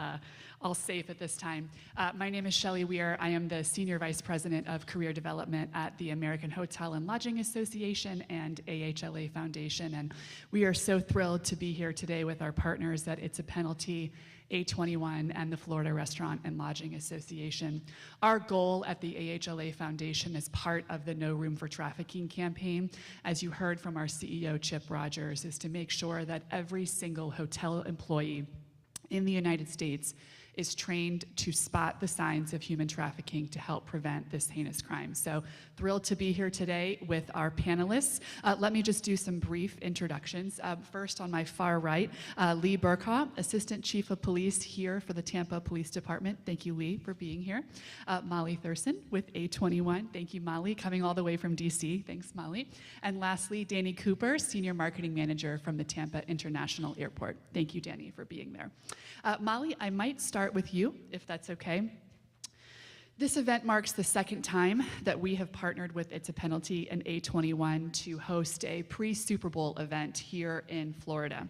safe at this time. My name is Shelley Weir. I am the Senior Vice President of Career Development at the American Hotel and Lodging Association and AHLA Foundation. And we are so thrilled to be here today with our partners at It's a Penalty, A21, and the Florida Restaurant and Lodging Association. Our goal at the AHLA Foundation is part of the No Room for Trafficking campaign, as you heard from our CEO, Chip Rogers, is to make sure that every single hotel employee in the United States is trained to spot the signs of human trafficking to help prevent this heinous crime. So thrilled to be here today with our panelists. Let me just do some brief introductions. First, on my far right, Lee Burkhaw, Assistant Chief of Police here for the Tampa Police Department. Thank you, Lee, for being here. Molly Thurston with A21. Thank you, Molly, coming all the way from DC. Thanks, Molly. And lastly, Danny Cooper, Senior Marketing Manager from the Tampa International Airport. Thank you, Danny, for being there. Molly, I might start with you, if that's okay. This event marks the second time that we have partnered with It's a Penalty and A21 to host a pre-Super Bowl event here in Florida.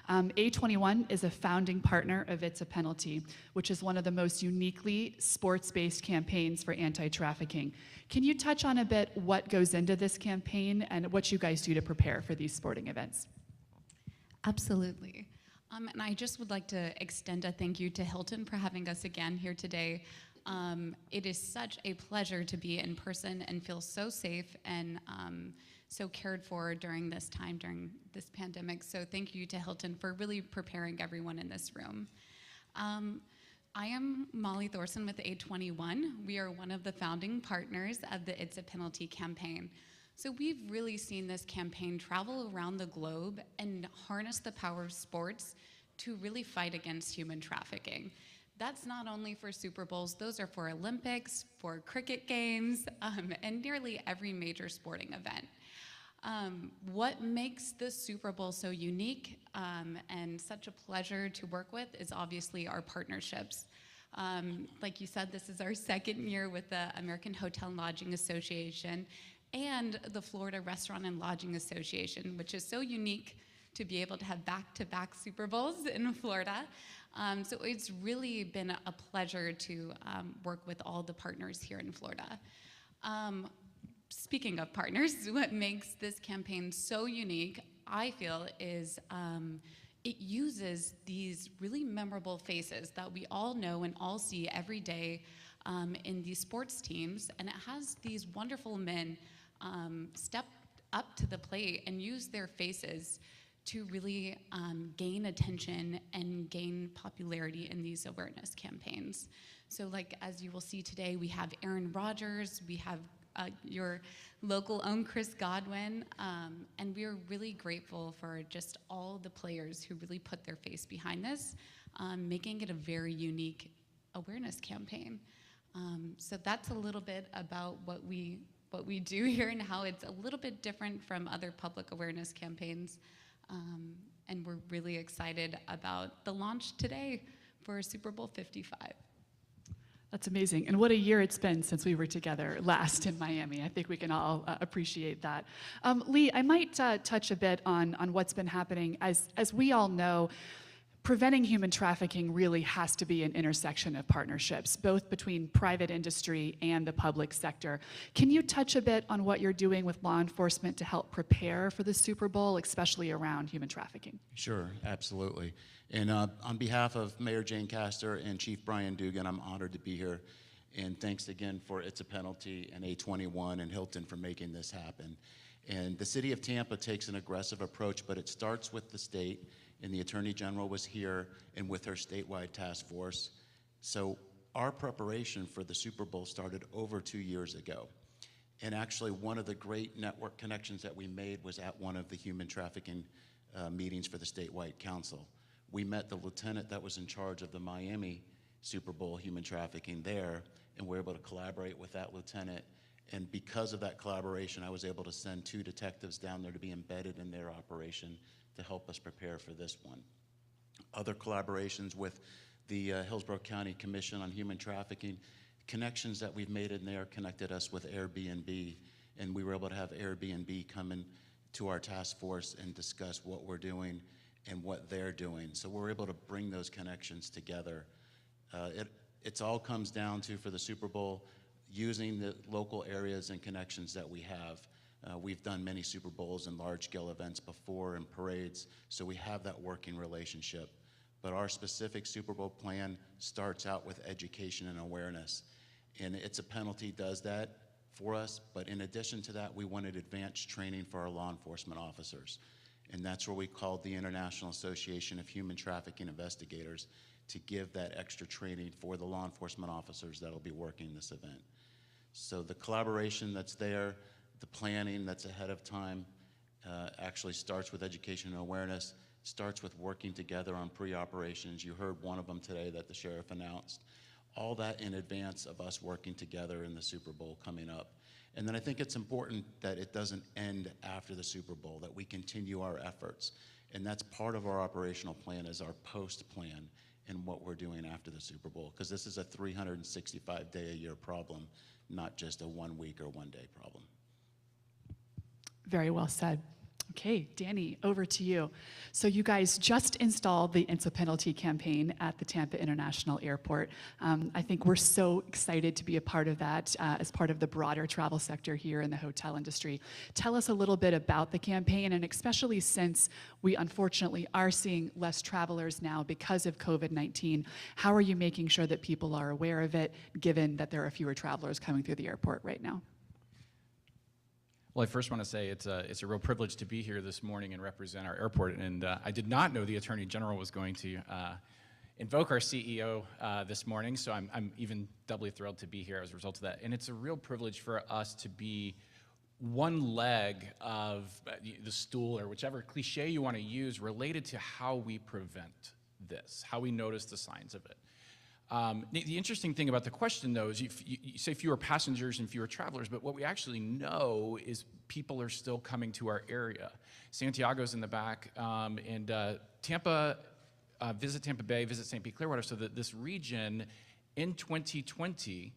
A21 is a founding partner of It's a Penalty, which is one of the most uniquely sports-based campaigns for anti-trafficking. Can you touch on a bit what goes into this campaign and what you guys do to prepare for these sporting events? Absolutely. And I just would like to extend a thank you to Hilton for having us again here today. It is such a pleasure to be in person and feel so safe and so cared for during this time, during this pandemic. So thank you to Hilton for really preparing everyone in this room. I am Molly Thorson with A21. We are one of the founding partners of the It's a Penalty campaign. So we've really seen this campaign travel around the globe and harness the power of sports to really fight against human trafficking. That's not only for Super Bowls, those are for Olympics, for cricket games, and nearly every major sporting event. What makes the Super Bowl so unique and such a pleasure to work with is obviously our partnerships. Like you said, this is our second year with the American Hotel and Lodging Association and the Florida Restaurant and Lodging Association, which is so unique to be able to have back-to-back Super Bowls in Florida. So it's really been a pleasure to work with all the partners here in Florida. Speaking of partners, what makes this campaign so unique, I feel, is it uses these really memorable faces that we all know and all see every day in these sports teams, and it has these wonderful men step up to the plate and use their faces to really gain attention and gain popularity in these awareness campaigns. So like, as you will see today, we have Aaron Rodgers, we have your local own Chris Godwin, and we are really grateful for just all the players who really put their face behind this, making it a very unique awareness campaign. So that's a little bit about what we do here and how it's a little bit different from other public awareness campaigns. And we're really excited about the launch today for Super Bowl 55. That's amazing. And what a year it's been since we were together last in Miami. I think we can all appreciate that. Lee, I might touch a bit on what's been happening. As we all know, preventing human trafficking really has to be an intersection of partnerships, both between private industry and the public sector. Can you touch a bit on what you're doing with law enforcement to help prepare for the Super Bowl, especially around human trafficking? Sure, absolutely. And on behalf of Mayor Jane Castor and Chief Brian Dugan, I'm honored to be here. And thanks again for It's a Penalty and A21 and Hilton for making this happen. And the city of Tampa takes an aggressive approach, but it starts with the state. And the Attorney General was here and with her statewide task force. So our preparation for the Super Bowl started over 2 years ago. And actually one of the great network connections that we made was at one of the human trafficking meetings for the statewide council. We met the lieutenant that was in charge of the Miami Super Bowl human trafficking there, and we were able to collaborate with that lieutenant. And because of that collaboration, I was able to send 2 detectives down there to be embedded in their operation to help us prepare for this one. Other collaborations with the Hillsborough County Commission on Human Trafficking connections that we've made in there connected us with Airbnb, and we were able to have Airbnb come in to our task force and discuss what we're doing and what they're doing. So we're able to bring those connections together. It all comes down to, for the Super Bowl, using the local areas and connections that we have. We've done many Super Bowls and large-scale events before and parades, so we have that working relationship. But our specific Super Bowl plan starts out with education and awareness. And It's a Penalty does that for us, but in addition to that, we wanted advanced training for our law enforcement officers. And that's where we called the International Association of Human Trafficking Investigators to give that extra training for the law enforcement officers that'll be working this event. So the collaboration that's there, the planning that's ahead of time, actually starts with education and awareness, starts with working together on pre-operations. You heard one of them today that the sheriff announced. All that in advance of us working together in the Super Bowl coming up. And then I think it's important that it doesn't end after the Super Bowl, that we continue our efforts. And that's part of our operational plan, is our post plan and what we're doing after the Super Bowl, because this is a 365-day-a-year problem, not just a 1 week or 1 day problem. Very well said. Okay, Danny, over to you. So you guys just installed the It's a Penalty campaign at the Tampa International Airport. I think we're so excited to be a part of that as part of the broader travel sector here in the hotel industry. Tell us a little bit about the campaign, and especially since we unfortunately are seeing less travelers now because of COVID-19, how are you making sure that people are aware of it, given that there are fewer travelers coming through the airport right now? Well, I first want to say it's a real privilege to be here this morning and represent our airport. And I did not know the Attorney General was going to invoke our CEO this morning, so I'm even doubly thrilled to be here as a result of that. And it's a real privilege for us to be one leg of the stool, or whichever cliche you want to use, related to how we prevent this, how we notice the signs of it. The interesting thing about the question, though, is you say fewer passengers and fewer travelers, but what we actually know is people are still coming to our area. Santiago's in the back, and Tampa, visit Tampa Bay, visit St. Pete, Clearwater, so that this region in 2020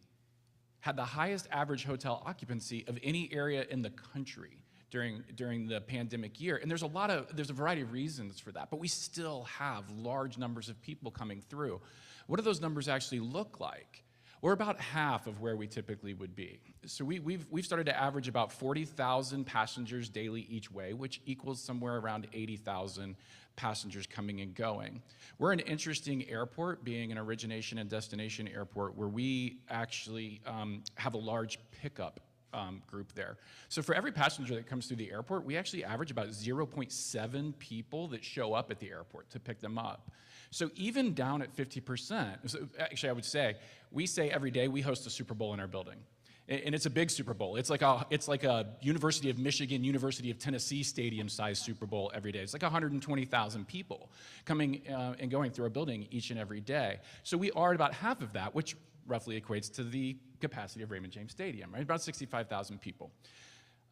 had the highest average hotel occupancy of any area in the country during the pandemic year. And there's a variety of reasons for that, but we still have large numbers of people coming through. What do those numbers actually look like? We're about half of where we typically would be. So we've started to average about 40,000 passengers daily each way, which equals somewhere around 80,000 passengers coming and going. We're an interesting airport, being an origination and destination airport, where we actually have a large pickup group there. So for every passenger that comes through the airport, we actually average about 0.7 people that show up at the airport to pick them up. So even down at 50%, so actually I would say, we say every day we host a Super Bowl in our building. And it's a big Super Bowl. It's like a University of Michigan, University of Tennessee stadium-sized Super Bowl every day. It's like 120,000 people coming and going through our building each and every day. So we are about half of that, which roughly equates to the capacity of Raymond James Stadium, right? About 65,000 people.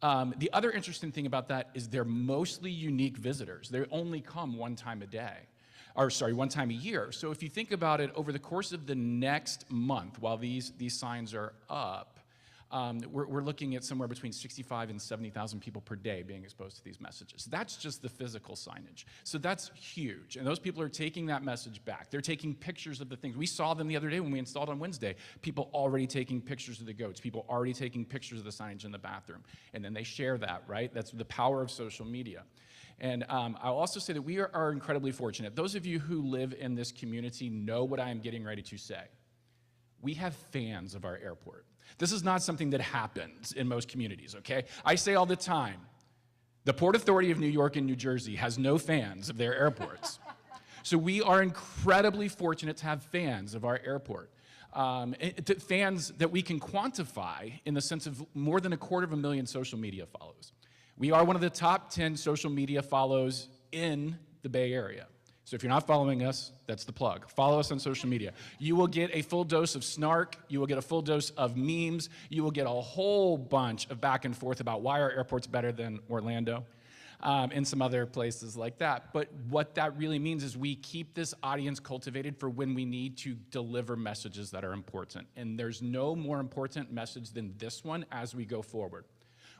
The other interesting thing about that is they're mostly unique visitors. They only come one time a year. So if you think about it, over the course of the next month, while these signs are up, we're looking at somewhere between 65 and 70,000 people per day being exposed to these messages. That's just the physical signage. So that's huge. And those people are taking that message back. They're taking pictures of the things. We saw them the other day when we installed on Wednesday. People already taking pictures of the goats. People already taking pictures of the signage in the bathroom. And then they share that, right? That's the power of social media. And I'll also say that we are incredibly fortunate. Those of you who live in this community know what I am getting ready to say. We have fans of our airport. This is not something that happens in most communities, okay? I say all the time, the Port Authority of New York and New Jersey has no fans of their airports. So we are incredibly fortunate to have fans of our airport. Fans that we can quantify in the sense of more than 250,000 social media follows. We are one of the top 10 social media follows in the Bay Area. So if you're not following us, that's the plug. Follow us on social media. You will get a full dose of snark. You will get a full dose of memes. You will get a whole bunch of back and forth about why our airport's better than Orlando. and some other places like that. But what that really means is we keep this audience cultivated for when we need to deliver messages that are important. And there's no more important message than this one as we go forward.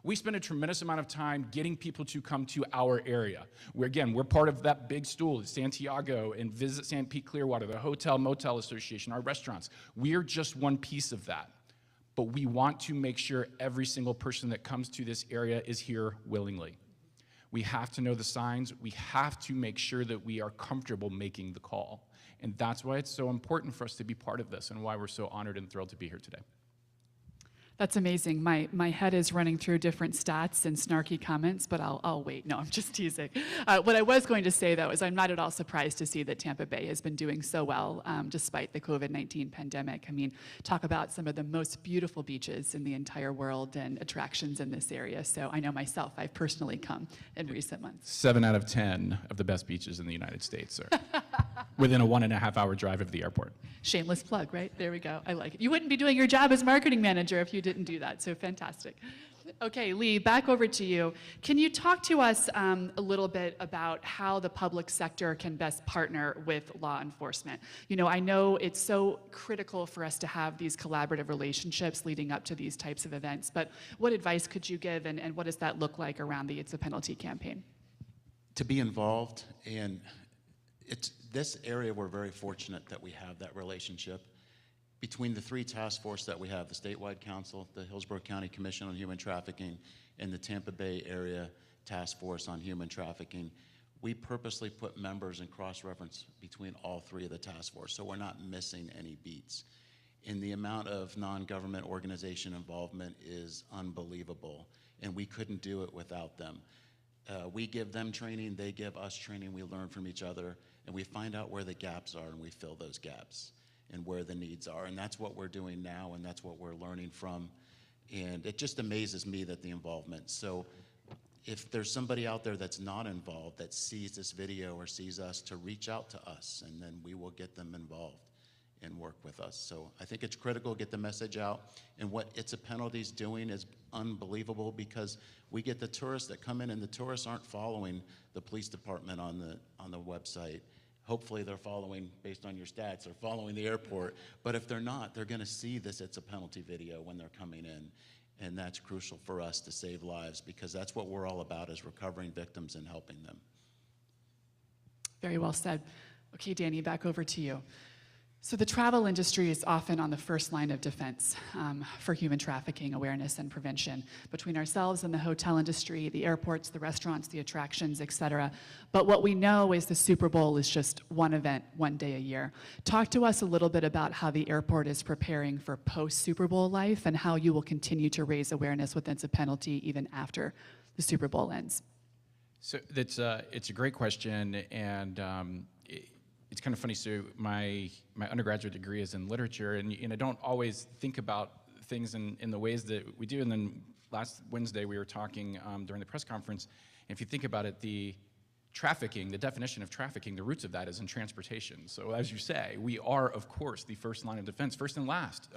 We spend a tremendous amount of time getting people to come to our area. We're part of that big stool, Santiago, and Visit St. Pete Clearwater, the Hotel Motel Association, our restaurants. We're just one piece of that. But we want to make sure every single person that comes to this area is here willingly. We have to know the signs. We have to make sure that we are comfortable making the call. And that's why it's so important for us to be part of this and why we're so honored and thrilled to be here today. That's amazing. My head is running through different stats and snarky comments, but I'll wait. No, I'm just teasing. What I was going to say, though, is I'm not at all surprised to see that Tampa Bay has been doing so well despite the COVID-19 pandemic. I mean, talk about some of the most beautiful beaches in the entire world and attractions in this area. So I know myself, I've personally come in recent months. 7 out of 10 of the best beaches in the United States are within a 1.5-hour drive of the airport. Shameless plug, right? There we go. I like it. You wouldn't be doing your job as marketing manager if you didn't do that, so fantastic. Okay, Lee, back over to you. Can you talk to us a little bit about how the public sector can best partner with law enforcement? You know, I know it's so critical for us to have these collaborative relationships leading up to these types of events, but what advice could you give, and what does that look like around the It's a Penalty campaign? To be involved, and it's this area, we're very fortunate that we have that relationship. Between the 3 task forces that we have, the Statewide Council, the Hillsborough County Commission on Human Trafficking, and the Tampa Bay Area Task Force on Human Trafficking, we purposely put members and cross-reference between all 3 of the task force, so we're not missing any beats. And the amount of non-government organization involvement is unbelievable, and we couldn't do it without them. We give them training, they give us training, we learn from each other, and we find out where the gaps are, and we fill those gaps and where the needs are. And that's what we're doing now, and that's what we're learning from. And it just amazes me that the involvement. So if there's somebody out there that's not involved, that sees this video or sees us, to reach out to us, and then we will get them involved and work with us. So I think it's critical to get the message out. And what It's a Penalty is doing is unbelievable, because we get the tourists that come in, and the tourists aren't following the police department on the website. Hopefully they're following, based on your stats, they're following the airport. But if they're not, they're gonna see this It's a Penalty video when they're coming in. And that's crucial for us to save lives, because that's what we're all about, is recovering victims and helping them. Very well said. Okay, Danny, back over to you. So the travel industry is often on the first line of defense for human trafficking awareness and prevention, between ourselves and the hotel industry, the airports, the restaurants, the attractions, et cetera. But what we know is the Super Bowl is just one event, one day a year. Talk to us a little bit about how the airport is preparing for post-Super Bowl life, and how you will continue to raise awareness with It's a Penalty even after the Super Bowl ends. So it's a great question, and it's kind of funny. So my undergraduate degree is in literature, and I don't always think about things in the ways that we do. And then last Wednesday we were talking during the press conference, and if you think about it, the definition of trafficking, the roots of that is in transportation. So as you say, we are, of course, the first line of defense, first and last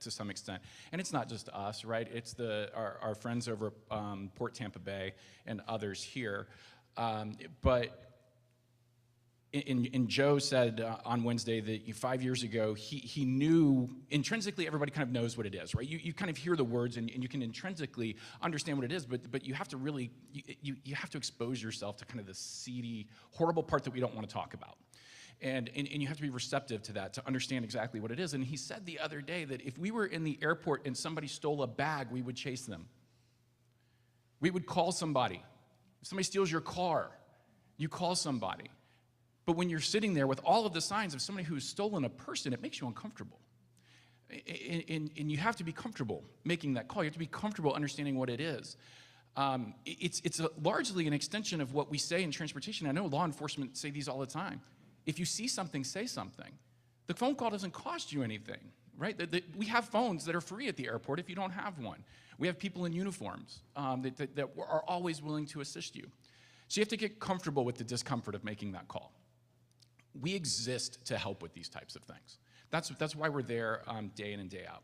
to some extent. And it's not just us, right? It's our friends over Port Tampa Bay and others here. But Joe said on Wednesday that 5 years ago, he knew, intrinsically everybody kind of knows what it is, right? You kind of hear the words and you can intrinsically understand what it is, but you have to really, you have to expose yourself to kind of the seedy, horrible part that we don't want to talk about. And you have to be receptive to that to understand exactly what it is. And he said the other day that if we were in the airport and somebody stole a bag, we would chase them. We would call somebody. If somebody steals your car, you call somebody. But when you're sitting there with all of the signs of somebody who's stolen a person, it makes you uncomfortable. And you have to be comfortable making that call. You have to be comfortable understanding what it is. It's largely an extension of what we say in transportation. I know law enforcement say these all the time. If you see something, say something. The phone call doesn't cost you anything, right? We have phones that are free at the airport if you don't have one. We have people in uniforms that are always willing to assist you. So you have to get comfortable with the discomfort of making that call. We exist to help with these types of things. That's why we're there day in and day out.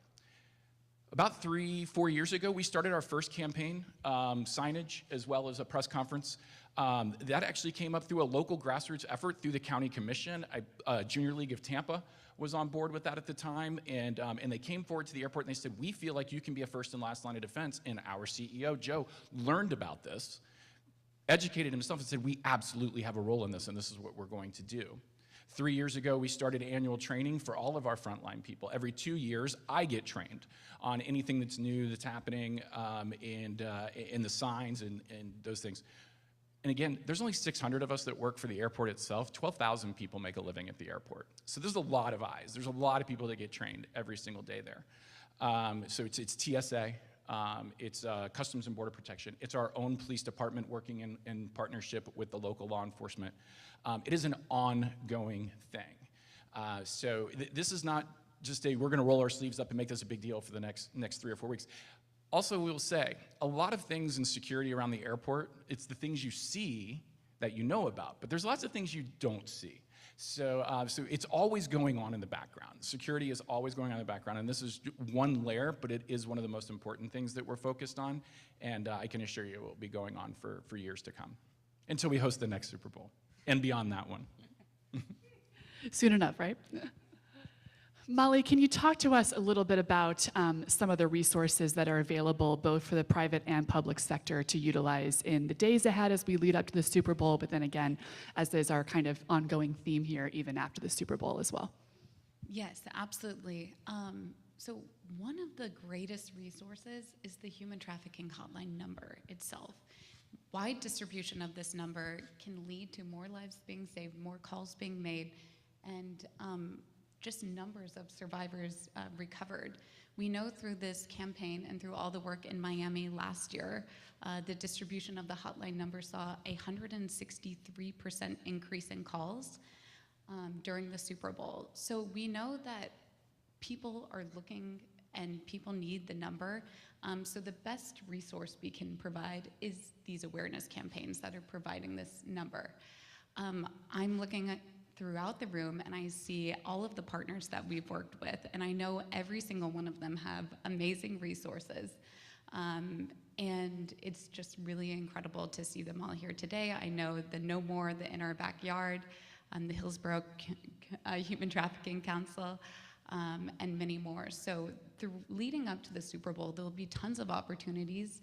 About 3-4 years ago, we started our first campaign, signage, as well as a press conference. That actually came up through a local grassroots effort through the county commission. Junior League of Tampa was on board with that at the time, and they came forward to the airport and they said, we feel like you can be a first and last line of defense. And our CEO, Joe, learned about this, educated himself, and said, we absolutely have a role in this, and this is what we're going to do. 3 years ago, we started annual training for all of our frontline people. Every 2 years, I get trained on anything that's new, that's happening, and the signs and those things. And again, there's only 600 of us that work for the airport itself. 12,000 people make a living at the airport. So there's a lot of eyes. There's a lot of people that get trained every single day there. So it's TSA, it's Customs and Border Protection. It's our own police department working in partnership with the local law enforcement. It is an ongoing thing. So this is not just we're gonna roll our sleeves up and make this a big deal for the next 3 or 4 weeks. Also, we'll say, a lot of things in security around the airport, it's the things you see that you know about, but there's lots of things you don't see. So it's always going on in the background. Security is always going on in the background, and this is one layer, but it is one of the most important things that we're focused on, and I can assure you it will be going on for years to come, until we host the next Super Bowl, and beyond that one. Soon enough, right? Molly, can you talk to us a little bit about some of the resources that are available both for the private and public sector to utilize in the days ahead as we lead up to the Super Bowl, but then again, as is our kind of ongoing theme here, even after the Super Bowl as well? Yes, absolutely. So one of the greatest resources is the human trafficking hotline number itself. Wide distribution of this number can lead to more lives being saved, more calls being made, and just numbers of survivors recovered. We know through this campaign and through all the work in Miami last year, the distribution of the hotline number saw a 163% increase in calls during the Super Bowl. So we know that people are looking and people need the number. So the best resource we can provide is these awareness campaigns that are providing this number. I'm looking at throughout the room and I see all of the partners that we've worked with, and I know every single one of them have amazing resources. And it's just really incredible to see them all here today. I know the No More, the In Our Backyard, the Hillsborough Human Trafficking Council, and many more. So leading up to the Super Bowl, there will be tons of opportunities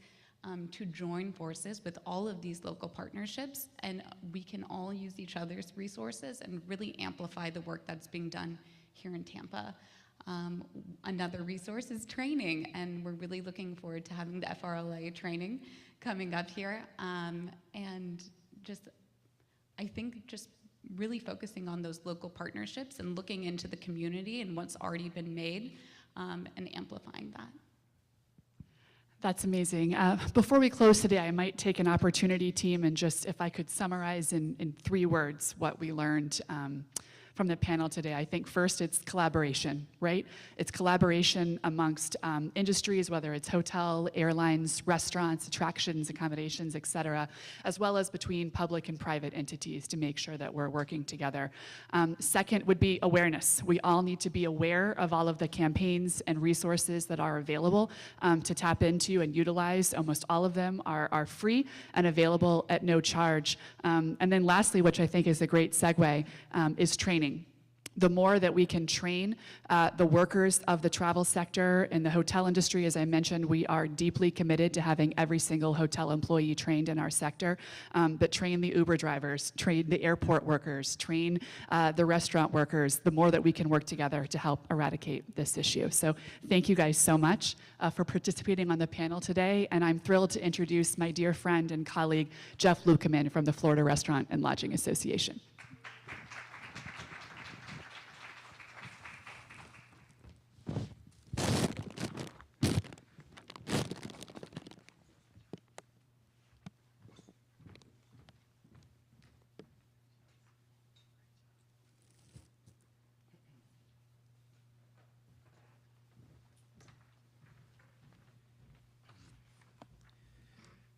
to join forces with all of these local partnerships, and we can all use each other's resources and really amplify the work that's being done here in Tampa. Another resource is training, and we're really looking forward to having the FRLA training coming up here. And I think just really focusing on those local partnerships and looking into the community and what's already been made, and amplifying that. That's amazing. Before we close today, I might take an opportunity, team, and just if I could summarize in 3 words what we learned from the panel today. I think first it's collaboration, right? It's collaboration amongst industries, whether it's hotel, airlines, restaurants, attractions, accommodations, et cetera, as well as between public and private entities to make sure that we're working together. Second would be awareness. We all need to be aware of all of the campaigns and resources that are available to tap into and utilize. Almost all of them are free and available at no charge. And then lastly, which I think is a great segue, is training. The more that we can train the workers of the travel sector and the hotel industry, as I mentioned, we are deeply committed to having every single hotel employee trained in our sector, but train the Uber drivers, train the airport workers, train the restaurant workers, the more that we can work together to help eradicate this issue. So thank you guys so much for participating on the panel today, and I'm thrilled to introduce my dear friend and colleague, Jeff Lukeman from the Florida Restaurant and Lodging Association.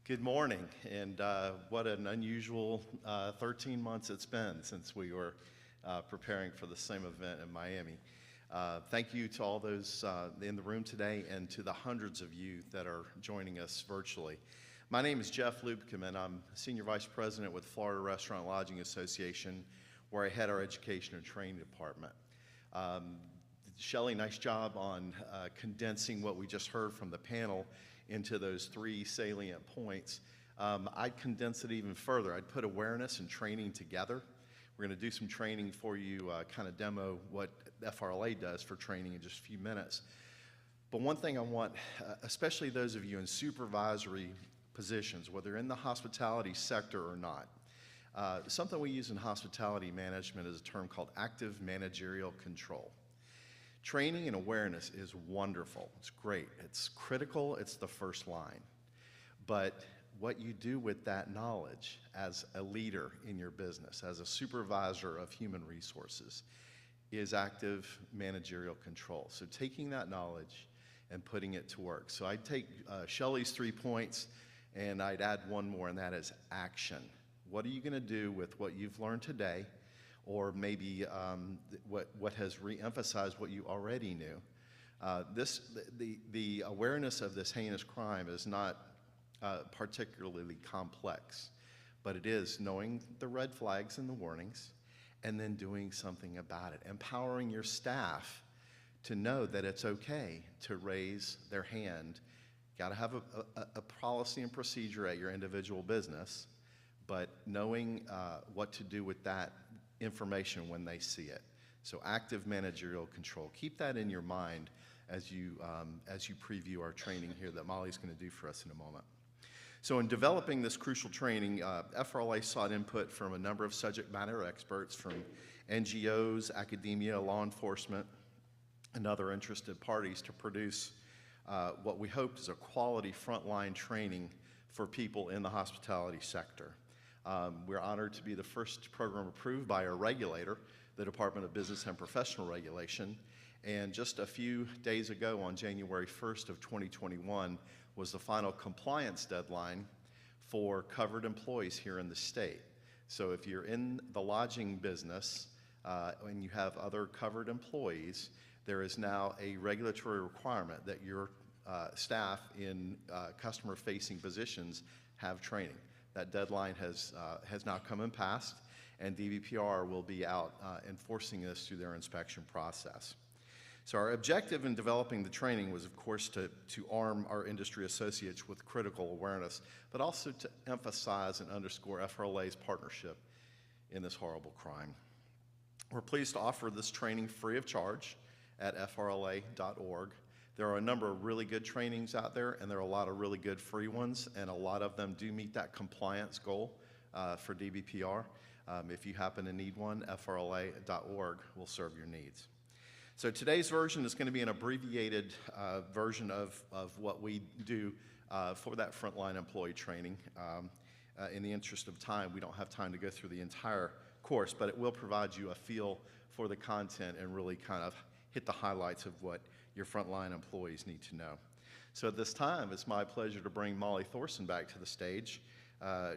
Good morning, and what an unusual 13 months it's been since we were preparing for the same event in Miami. Thank you to all those in the room today and to the hundreds of you that are joining us virtually. My name is Jeff Lukeman. I'm Senior Vice President with Florida Restaurant Lodging Association, where I head our Education and Training Department. Shelley, nice job on condensing what we just heard from the panel into those 3 salient points. I'd condense it even further. I'd put awareness and training together. We're going to do some training for you, kind of demo what FRLA does for training in just a few minutes. But one thing I want, especially those of you in supervisory positions, whether in the hospitality sector or not, something we use in hospitality management is a term called active managerial control. Training and awareness is wonderful. It's great. It's critical. It's the first line. But what you do with that knowledge as a leader in your business, as a supervisor of human resources, is active managerial control. So taking that knowledge and putting it to work. So I'd take Shelley's 3 points and I'd add one more, and that is action. What are you going to do with what you've learned today, or maybe what has re-emphasized what you already knew? The awareness of this heinous crime is not particularly complex, but it is knowing the red flags and the warnings and then doing something about it, empowering your staff to know that it's okay to raise their hand. Got to have a policy and procedure at your individual business, but knowing what to do with that information when they see it. So active managerial control. Keep that in your mind as you preview our training here that Molly's going to do for us in a moment. So in developing this crucial training, FRLA sought input from a number of subject matter experts from NGOs, academia, law enforcement, and other interested parties to produce what we hoped is a quality frontline training for people in the hospitality sector. We're honored to be the first program approved by our regulator, the Department of Business and Professional Regulation, and just a few days ago on January 1st of 2021 was the final compliance deadline for covered employees here in the state. So if you're in the lodging business and you have other covered employees, there is now a regulatory requirement that your staff in customer-facing positions have training. That deadline has now come and passed, and DVPR will be out enforcing this through their inspection process. So our objective in developing the training was, of course, to arm our industry associates with critical awareness, but also to emphasize and underscore FRLA's partnership in this horrible crime. We're pleased to offer this training free of charge at frla.org. There are a number of really good trainings out there, and there are a lot of really good free ones, and a lot of them do meet that compliance goal for DBPR. If you happen to need one, frla.org will serve your needs. So today's version is going to be an abbreviated version of what we do for that frontline employee training. In the interest of time, we don't have time to go through the entire course, but it will provide you a feel for the content and really kind of hit the highlights of what your frontline employees need to know. So at this time, it's my pleasure to bring Molly Thorson back to the stage.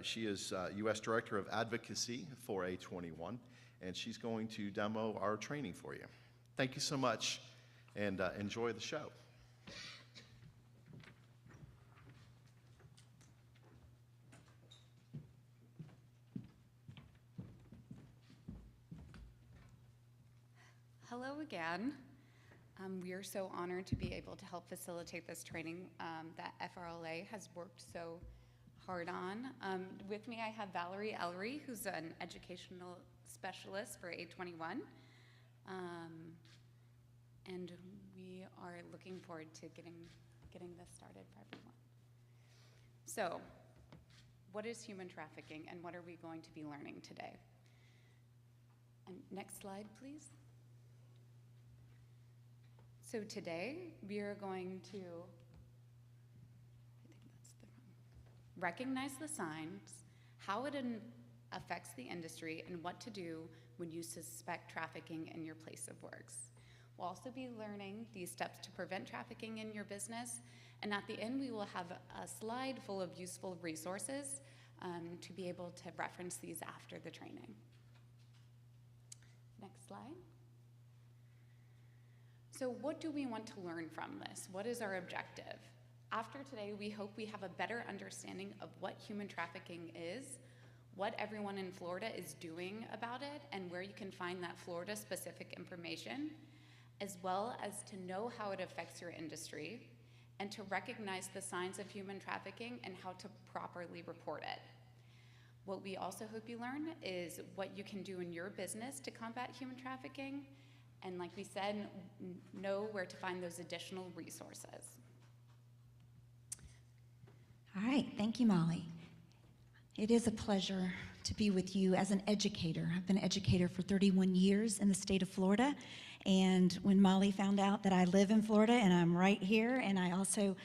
She is U.S. Director of Advocacy for A21, and she's going to demo our training for you. Thank you so much, and enjoy the show. Hello again. We are so honored to be able to help facilitate this training that FRLA has worked so hard on. With me, I have Valerie Ellery, who's an educational specialist for A21. And we are looking forward to getting this started for everyone. So, what is human trafficking, and what are we going to be learning today? And next slide, please. So today, we are going to, recognize the signs, how it affects the industry, and what to do when you suspect trafficking in your place of works. We'll also be learning these steps to prevent trafficking in your business, and at the end we will have a slide full of useful resources to be able to reference these after the training. Next slide. So what do we want to learn from this? What is our objective? After today, we hope we have a better understanding of what human trafficking is, what everyone in Florida is doing about it, and where you can find that Florida-specific information, as well as to know how it affects your industry, and to recognize the signs of human trafficking and how to properly report it. What we also hope you learn is what you can do in your business to combat human trafficking, and like we said, know where to find those additional resources. All right, thank you, Molly. It is a pleasure to be with you as an educator. I've been an educator for 31 years in the state of Florida, and when Molly found out that I live in Florida and I'm right here and I also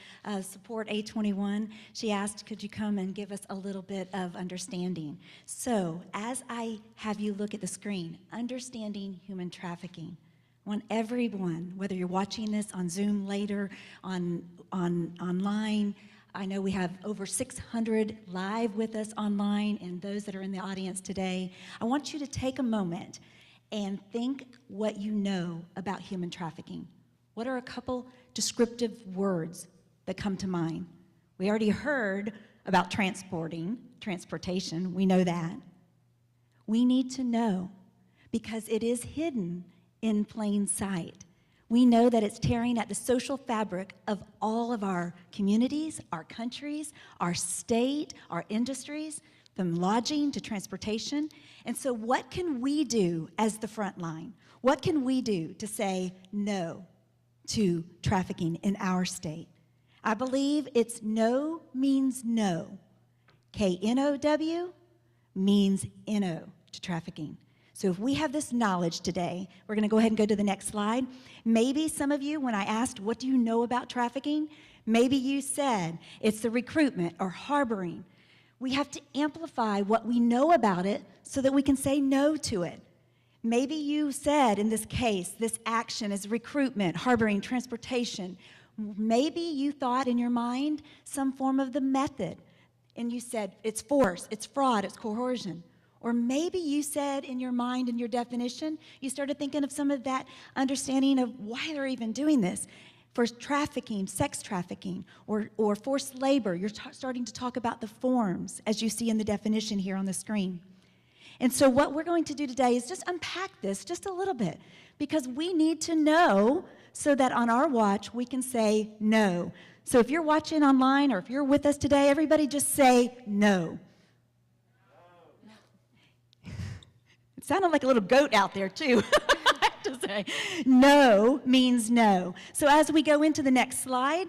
support A21, she asked, could you come and give us a little bit of understanding? So as I have you look at the screen, understanding human trafficking. I want everyone, whether you're watching this on Zoom later, online, I know we have over 600 live with us online and those that are in the audience today. I want you to take a moment and think what you know about human trafficking. What are a couple descriptive words that come to mind? We already heard about transportation, we know that. We need to know because it is hidden in plain sight. We know that it's tearing at the social fabric of all of our communities, our countries, our state, our industries, from lodging to transportation. And so what can we do as the front line? What can we do to say no to trafficking in our state? I believe it's no means no. K-N-O-W means N-O to trafficking. So if we have this knowledge today, we're going to go ahead and go to the next slide. Maybe some of you, when I asked, what do you know about trafficking? Maybe you said it's the recruitment or harboring. We have to amplify what we know about it so that we can say no to it. Maybe you said in this case, this action is recruitment, harboring, transportation. Maybe you thought in your mind some form of the method, and you said it's force, it's fraud, it's coercion. Or maybe you said in your mind, in your definition, you started thinking of some of that understanding of why they're even doing this. For trafficking, sex trafficking, or forced labor, you're starting to talk about the forms, as you see in the definition here on the screen. And so what we're going to do today is just unpack this just a little bit, because we need to know so that on our watch we can say no. So if you're watching online or if you're with us today, everybody just say no. It sounded like a little goat out there, too. I have to say. No means no. So as we go into the next slide,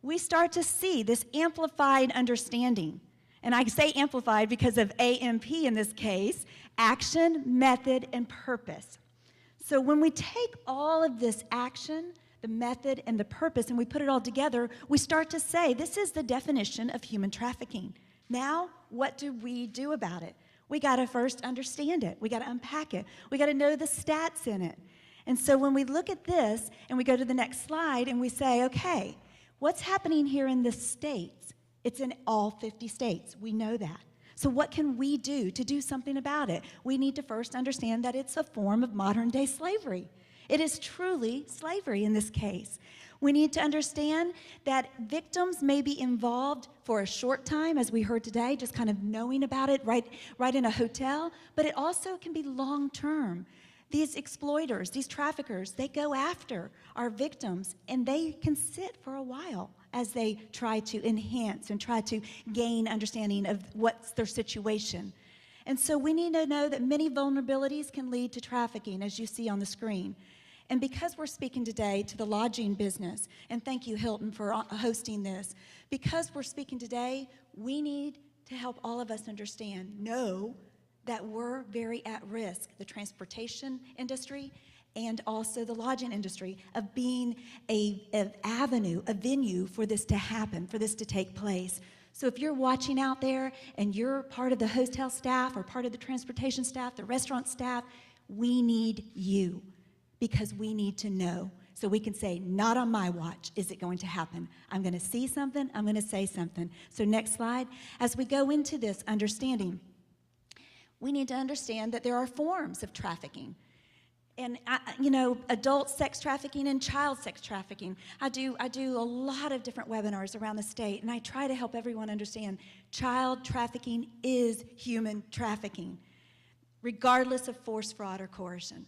we start to see this amplified understanding. And I say amplified because of AMP in this case, action, method, and purpose. So when we take all of this action, the method, and the purpose, and we put it all together, we start to say, this is the definition of human trafficking. Now, what do we do about it? We got to first understand it. We got to unpack it. We got to know the stats in it. And so when we look at this and we go to the next slide and we say, okay, what's happening here in the states? It's in all 50 states. We know that. So what can we do to do something about it? We need to first understand that it's a form of modern-day slavery. It is truly slavery in this case. We need to understand that victims may be involved for a short time, as we heard today, just kind of knowing about it right in a hotel, but it also can be long-term. These exploiters, these traffickers, they go after our victims, and they can sit for a while as they try to enhance and try to gain understanding of what's their situation. And so we need to know that many vulnerabilities can lead to trafficking, as you see on the screen. And because we're speaking today to the lodging business, and thank you, Hilton, for hosting this, because we're speaking today, we need to help all of us know that we're very at risk, the transportation industry and also the lodging industry, of being an avenue, a venue for this to happen, for this to take place. So if you're watching out there and you're part of the hotel staff or part of the transportation staff, the restaurant staff, we need you. Because we need to know so we can say, not on my watch is it going to happen. I'm going to see something, I'm going to say something. So next slide. As we go into this understanding, we need to understand that there are forms of trafficking. And adult sex trafficking and child sex trafficking. I do a lot of different webinars around the state, and I try to help everyone understand child trafficking is human trafficking, regardless of force, fraud, or coercion.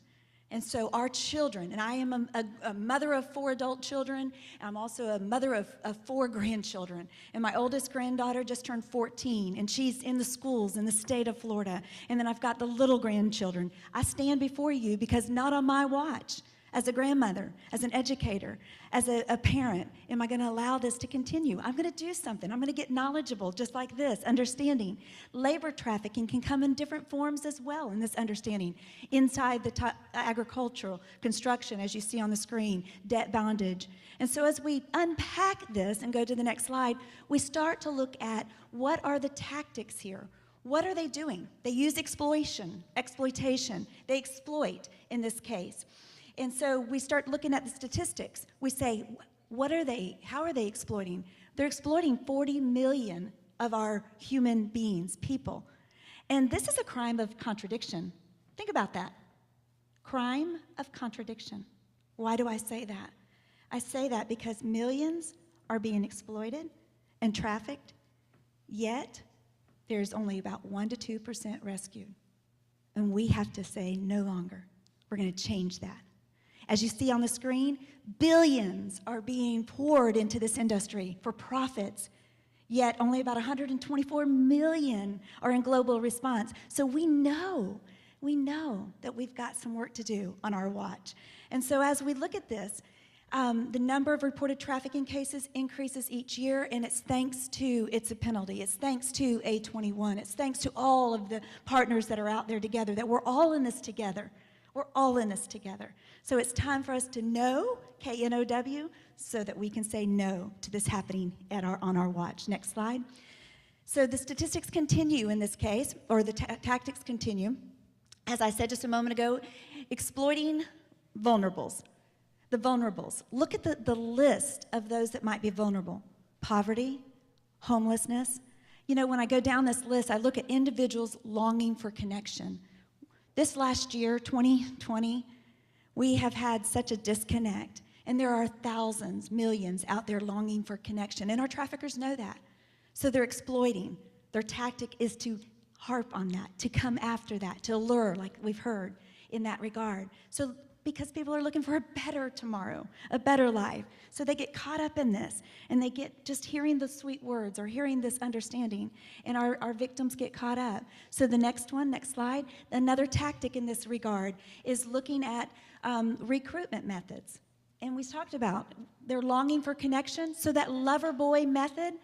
And so our children, and I am a mother of 4 adult children, and I'm also a mother of 4 grandchildren. And my oldest granddaughter just turned 14, and she's in the schools in the state of Florida. And then I've got the little grandchildren. I stand before you because not on my watch, as a grandmother, as an educator, as a parent, am I going to allow this to continue? I'm going to do something. I'm going to get knowledgeable, just like this, understanding. Labor trafficking can come in different forms as well in this understanding. Inside the agricultural, construction, as you see on the screen, debt bondage. And so as we unpack this and go to the next slide, we start to look at what are the tactics here. What are they doing? They use exploitation. They exploit in this case. And so we start looking at the statistics. We say, what are they? How are they exploiting? They're exploiting 40 million of our human beings, people. And this is a crime of contradiction. Think about that. Crime of contradiction. Why do I say that? I say that because millions are being exploited and trafficked, yet there's only about 1% to 2% rescued. And we have to say no longer. We're going to change that. As you see on the screen, billions are being poured into this industry for profits, yet only about 124 million are in global response. So we know that we've got some work to do on our watch. And so as we look at this, the number of reported trafficking cases increases each year, and it's thanks to It's a Penalty. It's thanks to A21. It's thanks to all of the partners that are out there together, that we're all in this together. We're all in this together. So it's time for us to know, K-N-O-W, so that we can say no to this happening on our watch. Next slide. So the statistics continue in this case, or the tactics continue. As I said just a moment ago, exploiting vulnerables. The vulnerables. Look at the list of those that might be vulnerable. Poverty, homelessness. When I go down this list, I look at individuals longing for connection. This last year, 2020, we have had such a disconnect, and there are thousands, millions out there longing for connection, and our traffickers know that. So they're exploiting. Their tactic is to harp on that, to come after that, to lure, like we've heard in that regard. So because people are looking for a better tomorrow, a better life. So they get caught up in this, and they get just hearing the sweet words or hearing this understanding, and our victims get caught up. So the next slide, another tactic in this regard is looking at recruitment methods. And we talked about they're longing for connection, so that lover boy method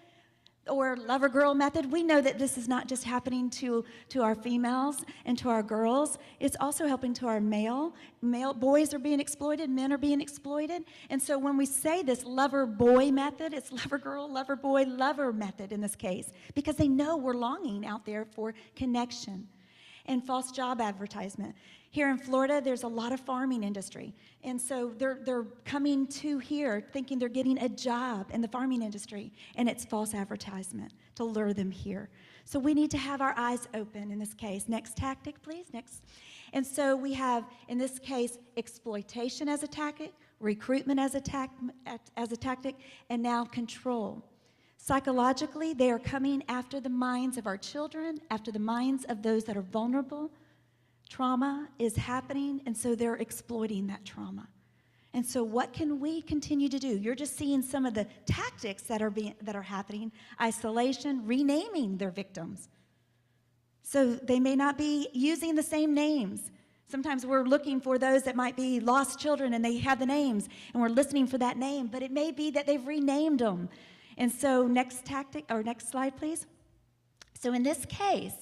or lover girl method, we know that this is not just happening to our females and to our girls, it's also helping to our male boys are being exploited, men are being exploited. And so when we say this lover boy method, it's lover girl, lover boy, lover method in this case, because they know we're longing out there for connection. And false job advertisement. Here in Florida, there's a lot of farming industry. And so they're coming to here thinking they're getting a job in the farming industry, and it's false advertisement to lure them here. So we need to have our eyes open in this case. Next tactic, please, next. And so we have, in this case, exploitation as a tactic, recruitment as a tactic, and now control. Psychologically, they are coming after the minds of our children, after the minds of those that are vulnerable. Trauma is happening, and so they're exploiting that trauma. And so what can we continue to do? You're just seeing some of the tactics that are happening. Isolation, renaming their victims. So they may not be using the same names. Sometimes we're looking for those that might be lost children, and they have the names, and we're listening for that name, but it may be that they've renamed them. And so next slide, please. So in this case,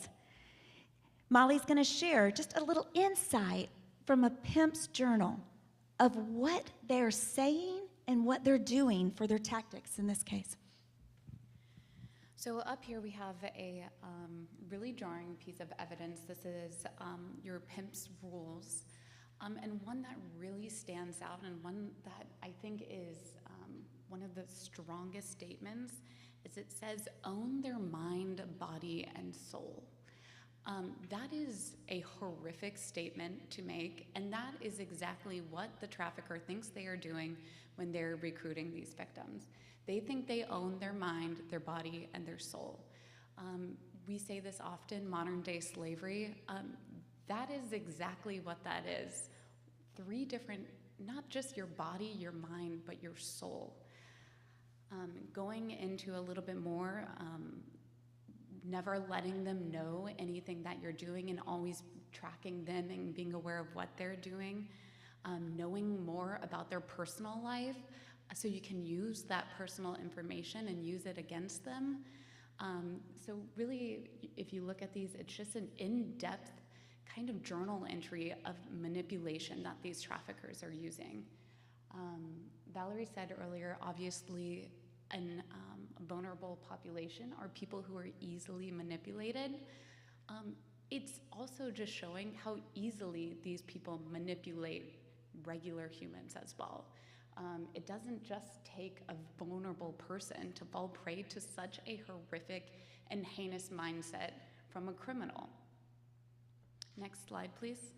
Molly's going to share just a little insight from a pimp's journal of what they're saying and what they're doing for their tactics in this case. So up here we have a really jarring piece of evidence. This is your pimp's rules, and one that really stands out, and one that I think is one of the strongest statements is it says, own their mind, body, and soul. That is a horrific statement to make, and that is exactly what the trafficker thinks they are doing when they're recruiting these victims. They think they own their mind, their body, and their soul. We say this often, modern day slavery. That is exactly what that is. 3 different, not just your body, your mind, but your soul. Going into a little bit more, never letting them know anything that you're doing and always tracking them and being aware of what they're doing, knowing more about their personal life so you can use that personal information and use it against them. So really, if you look at these, it's just an in-depth kind of journal entry of manipulation that these traffickers are using. Valerie said earlier, obviously, a vulnerable population are people who are easily manipulated. It's also just showing how easily these people manipulate regular humans as well. It doesn't just take a vulnerable person to fall prey to such a horrific and heinous mindset from a criminal. Next slide, please.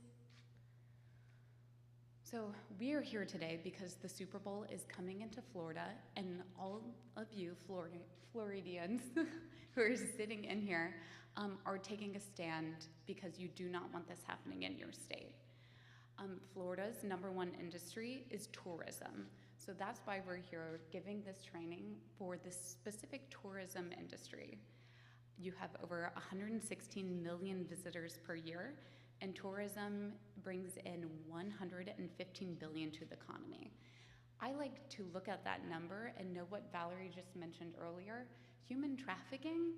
So we are here today because the Super Bowl is coming into Florida, and all of you Floridians who are sitting in here are taking a stand because you do not want this happening in your state. Florida's #1 industry is tourism. So that's why we're here giving this training for the specific tourism industry. You have over 116 million visitors per year, and tourism brings in $115 billion to the economy. I like to look at that number and know what Valerie just mentioned earlier. Human trafficking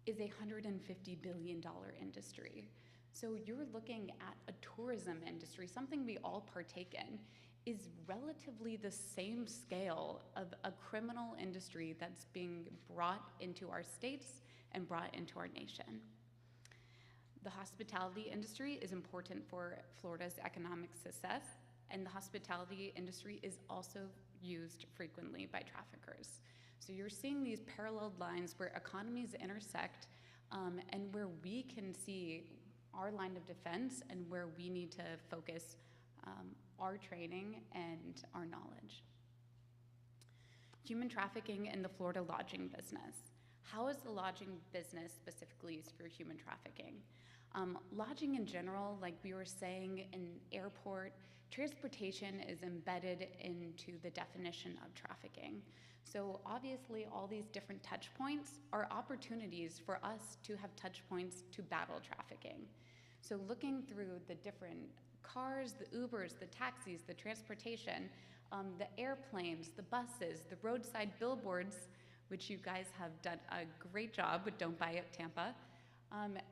is a $150 billion industry. So you're looking at a tourism industry, something we all partake in, is relatively the same scale of a criminal industry that's being brought into our states and brought into our nation. The hospitality industry is important for Florida's economic success, and the hospitality industry is also used frequently by traffickers. So you're seeing these parallel lines where economies intersect and where we can see our line of defense and where we need to focus our training and our knowledge. Human trafficking in the Florida lodging business. How is the lodging business specifically used for human trafficking? Lodging in general, like we were saying, in airport, transportation is embedded into the definition of trafficking. So obviously all these different touch points are opportunities for us to have touch points to battle trafficking. So looking through the different cars, the Ubers, the taxis, the transportation, the airplanes, the buses, the roadside billboards, which you guys have done a great job with Don't Buy It Tampa,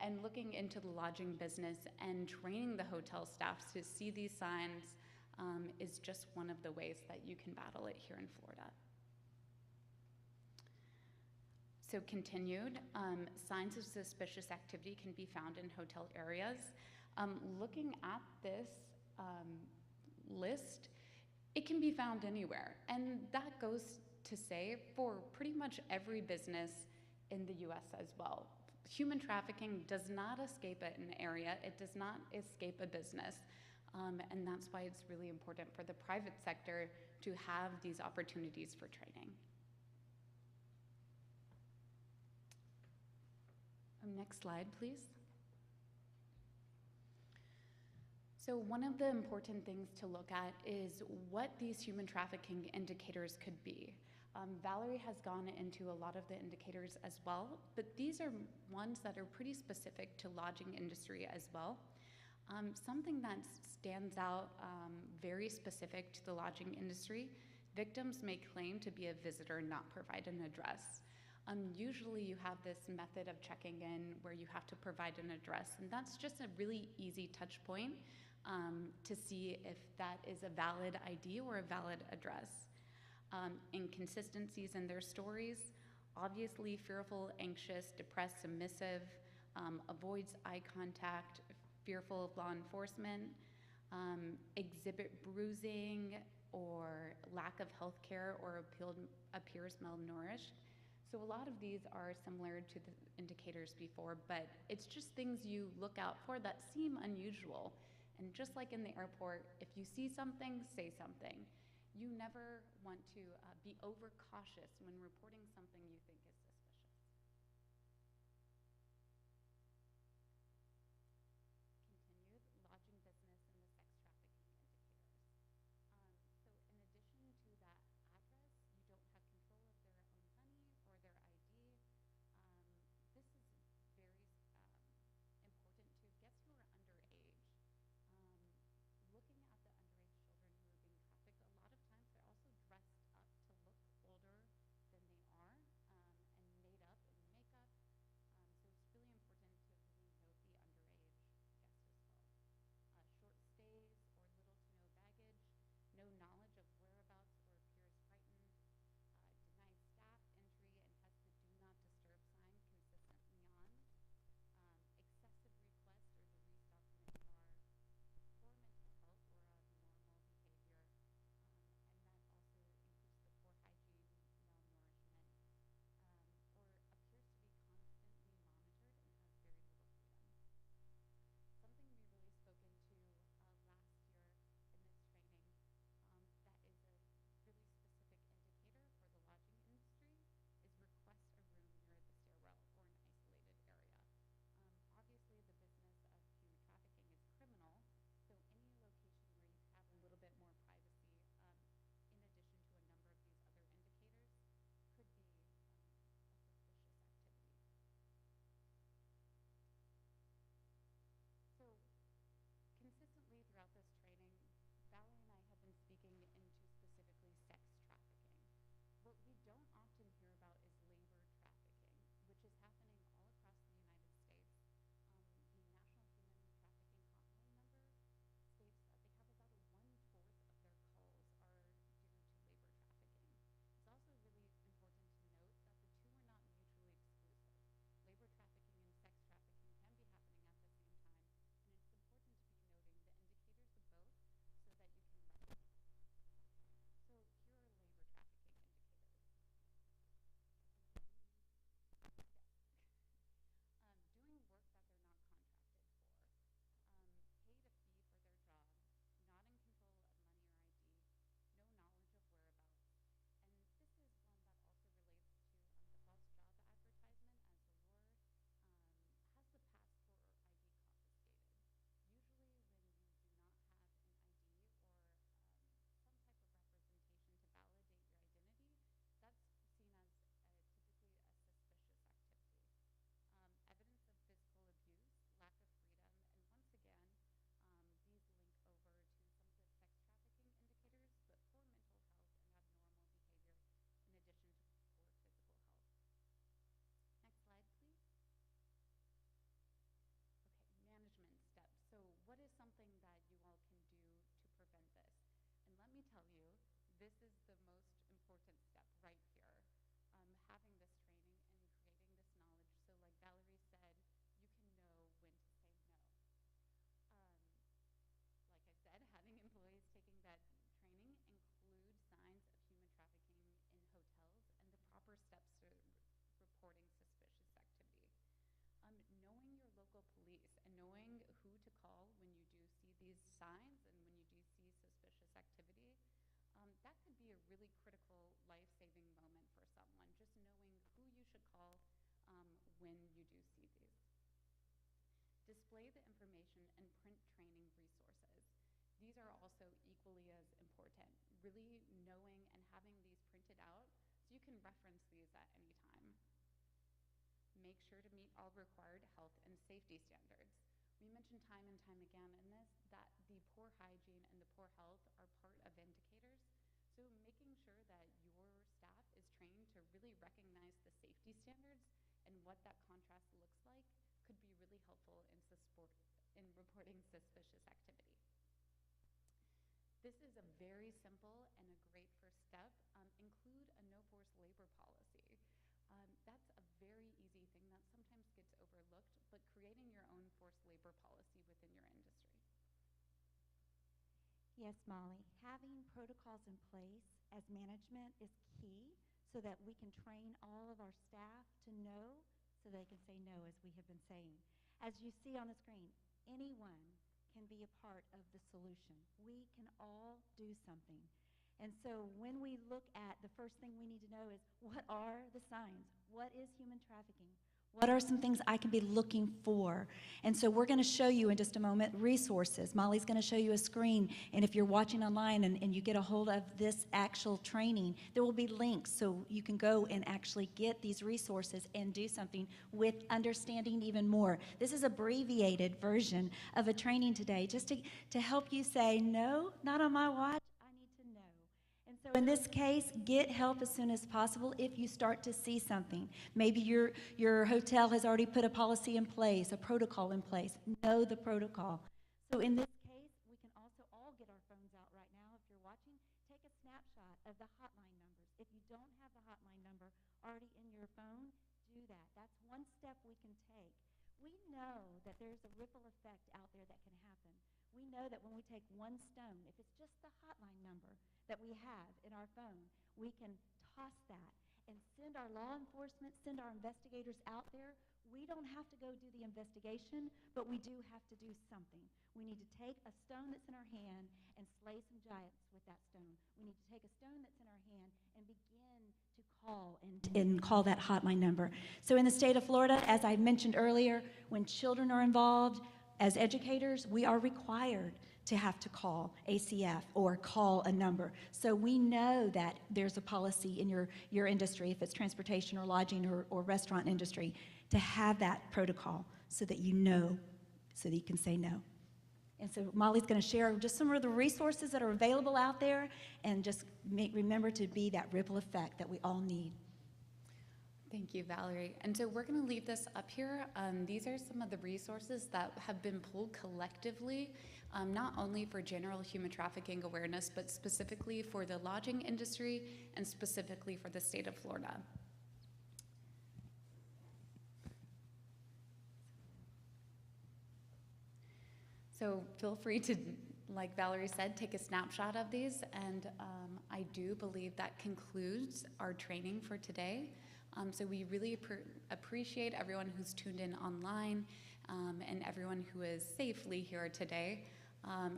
and looking into the lodging business and training the hotel staff to see these signs is just one of the ways that you can battle it here in Florida. So continued, signs of suspicious activity can be found in hotel areas. Looking at this list, it can be found anywhere. And that goes to say for pretty much every business in the US as well. Human trafficking does not escape an area, it does not escape a business. And that's why it's really important for the private sector to have these opportunities for training. Next slide, please. So one of the important things to look at is what these human trafficking indicators could be. Valerie has gone into a lot of the indicators as well, but these are ones that are pretty specific to lodging industry as well. Something that stands out very specific to the lodging industry, victims may claim to be a visitor, not provide an address. Usually you have this method of checking in where you have to provide an address, and that's just a really easy touch point to see if that is a valid ID or a valid address. Inconsistencies in their stories, obviously fearful, anxious, depressed, submissive, avoids eye contact, fearful of law enforcement, exhibit bruising or lack of health care or appears malnourished, So a lot of these are similar to the indicators before, but it's just things you look out for that seem unusual. And just like in the airport, if you see something, say something. You never want to be overcautious when reporting something you think is suspicious. Continued lodging business and the sex trafficking indicators. So in addition to that address, you don't have control of their own money or their ID. This is very important to guests who are underage. Looking at the underage children who are being trafficked, a lot of times they're also dressed up to look older than they are and made up in makeup. So it's really important to really note the underage guests as well. Short stays or little to no baggage, no knowledge of whereabouts or appears frightened, denied staff entry and has the do not disturb sign consistently on, excessive requests or the documents are poor mental health or abnormal behavior, and that also includes the poor hygiene, malnourishment, or appears to be constantly monitored and has very little freedom. Something we really spoke into last year in this training that is a really specific indicator for the lodging industry is request a room near the stairwell or an isolated area. Obviously, the business of human trafficking is criminal, so any location where you have a little bit more privacy, in addition to a number of these other indicators, could be a suspicious activity. So consistently throughout this training, Valerie and I have been speaking into specifically sex trafficking. What we don't often hear about is labor trafficking, which is happening all across the United States. The National Human Trafficking Hotline number states that they have about 1/4 of their calls are due to labor trafficking. It's also really important to note that the two are not mutually exclusive. Labor trafficking and sex trafficking can be happening at the same time, and it's important to be noting the indicators of both so that you can recognize. So here are labor trafficking indicators. Doing work that they're not contracted for, paid a fee for their job, not in control of money or ID, no knowledge of whereabouts. And this is one that also relates to the false job advertisement as a lure, has the passport or ID confiscated. Usually when you do not have an ID or some type of representation to validate your identity, that's seen as typically a suspicious activity. Evidence of physical abuse, lack of freedom, and once again, these link over to some of the sex trafficking indicators, but poor mental health and abnormal behavior in addition to poor physical health. Next slide, please. Okay, management steps. So what is something that you all can do to prevent this? And let me tell you, this is the most important step right here. Having this training and creating this knowledge. So like Valerie said, you can know when to say no. Like I said, having employees taking that training include signs of human trafficking in hotels and the proper steps to reporting suspicious activity. Knowing your local police and knowing who to call when you do see these signs and when you do see suspicious activity, that could be a really critical life-saving moment for someone, just knowing who you should call when you do see these. Display the information and print training resources. These are also equally as important, really knowing and having these printed out so you can reference these at any time. Make sure to meet all required health and safety standards. We mentioned time and time again in this that the poor hygiene and the poor health are part of indicators. So making sure that your staff is trained to really recognize the safety standards and what that contrast looks like could be really helpful in reporting suspicious activity. This is a very simple and a great first step. Include a no forced labor policy. That's a very easy thing that sometimes gets overlooked, but creating your own forced labor policy within your industry. Yes, Molly. Having protocols in place as management is key so that we can train all of our staff to know so they can say no, as we have been saying. As you see on the screen, anyone can be a part of the solution. We can all do something. And so when we look at, the first thing we need to know is, what are the signs? What is human trafficking? What are some things I can be looking for? And so we're going to show you in just a moment resources. Molly's going to show you a screen, and if you're watching online and you get a hold of this actual training, there will be links so you can go and actually get these resources and do something with understanding even more. This is an abbreviated version of a training today, just to help you say, no, not on my watch. And so in this case, get help as soon as possible if you start to see something. Maybe your hotel has already put a policy in place, a protocol in place. Know the protocol. So in this case, we can also all get our phones out right now. If you're watching, take a snapshot of the hotline numbers. If you don't have the hotline number already in your phone, do that. That's one step we can take. We know that there's a ripple effect out there that can happen. We know that when we take one stone, if it's just the hotline number that we have in our phone, we can toss that and send our law enforcement, send our investigators out there. We don't have to go do the investigation, but we do have to do something. We need to take a stone that's in our hand and slay some giants with that stone. We need to take a stone that's in our hand and begin to call and call that hotline number. So in the state of Florida, as I mentioned earlier, when children are involved, as educators, we are required to have to call ACF or call a number. So we know that there's a policy in your industry, if it's transportation or lodging or restaurant industry, to have that protocol so that you know, so that you can say no. And so Molly's going to share just some of the resources that are available out there, and just remember to be that ripple effect that we all need. Thank you, Valerie. And so we're going to leave this up here. These are some of the resources that have been pulled collectively, not only for general human trafficking awareness, but specifically for the lodging industry and specifically for the state of Florida. So feel free to, like Valerie said, take a snapshot of these. And I do believe that concludes our training for today. So we really appreciate everyone who's tuned in online and everyone who is safely here today.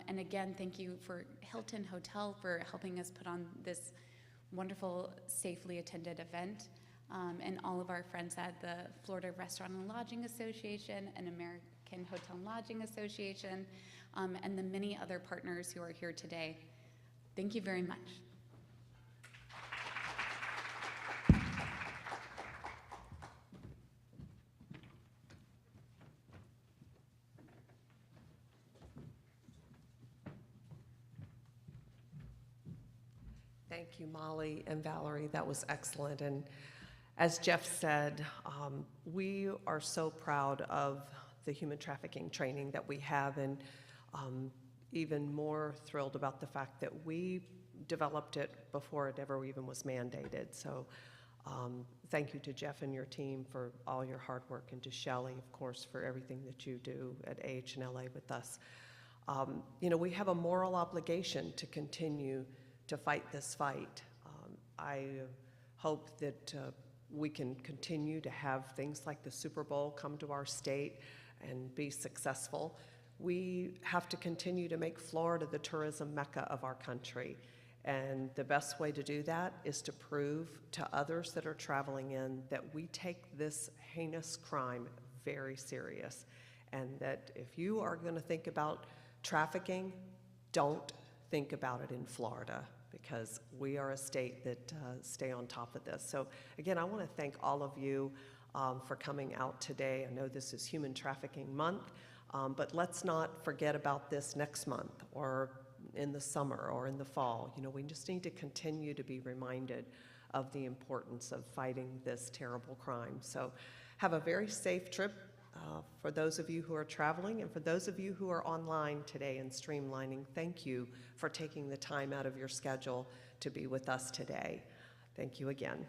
And again, thank you for Hilton Hotel for helping us put on this wonderful, safely attended event. And all of our friends at the Florida Restaurant and Lodging Association and American Hotel and Lodging Association, and the many other partners who are here today. Thank you very much. Thank you, Molly and Valerie. That was excellent. And as Jeff said, we are so proud of the human trafficking training that we have, and even more thrilled about the fact that we developed it before it ever even was mandated. So thank you to Jeff and your team for all your hard work, and to Shelley, of course, for everything that you do at AHLA with us. You know, we have a moral obligation to continue to fight this fight. I hope that we can continue to have things like the Super Bowl come to our state and be successful. We have to continue to make Florida the tourism mecca of our country. And the best way to do that is to prove to others that are traveling in that we take this heinous crime very serious. And that if you are going to think about trafficking, don't think about it in Florida, because we are a state that stay on top of this. So again, I want to thank all of you for coming out today. I know this is Human Trafficking Month, but let's not forget about this next month or in the summer or in the fall. You know, we just need to continue to be reminded of the importance of fighting this terrible crime. So have a very safe trip for those of you who are traveling, and for those of you who are online today and streamlining, thank you for taking the time out of your schedule to be with us today. Thank you again.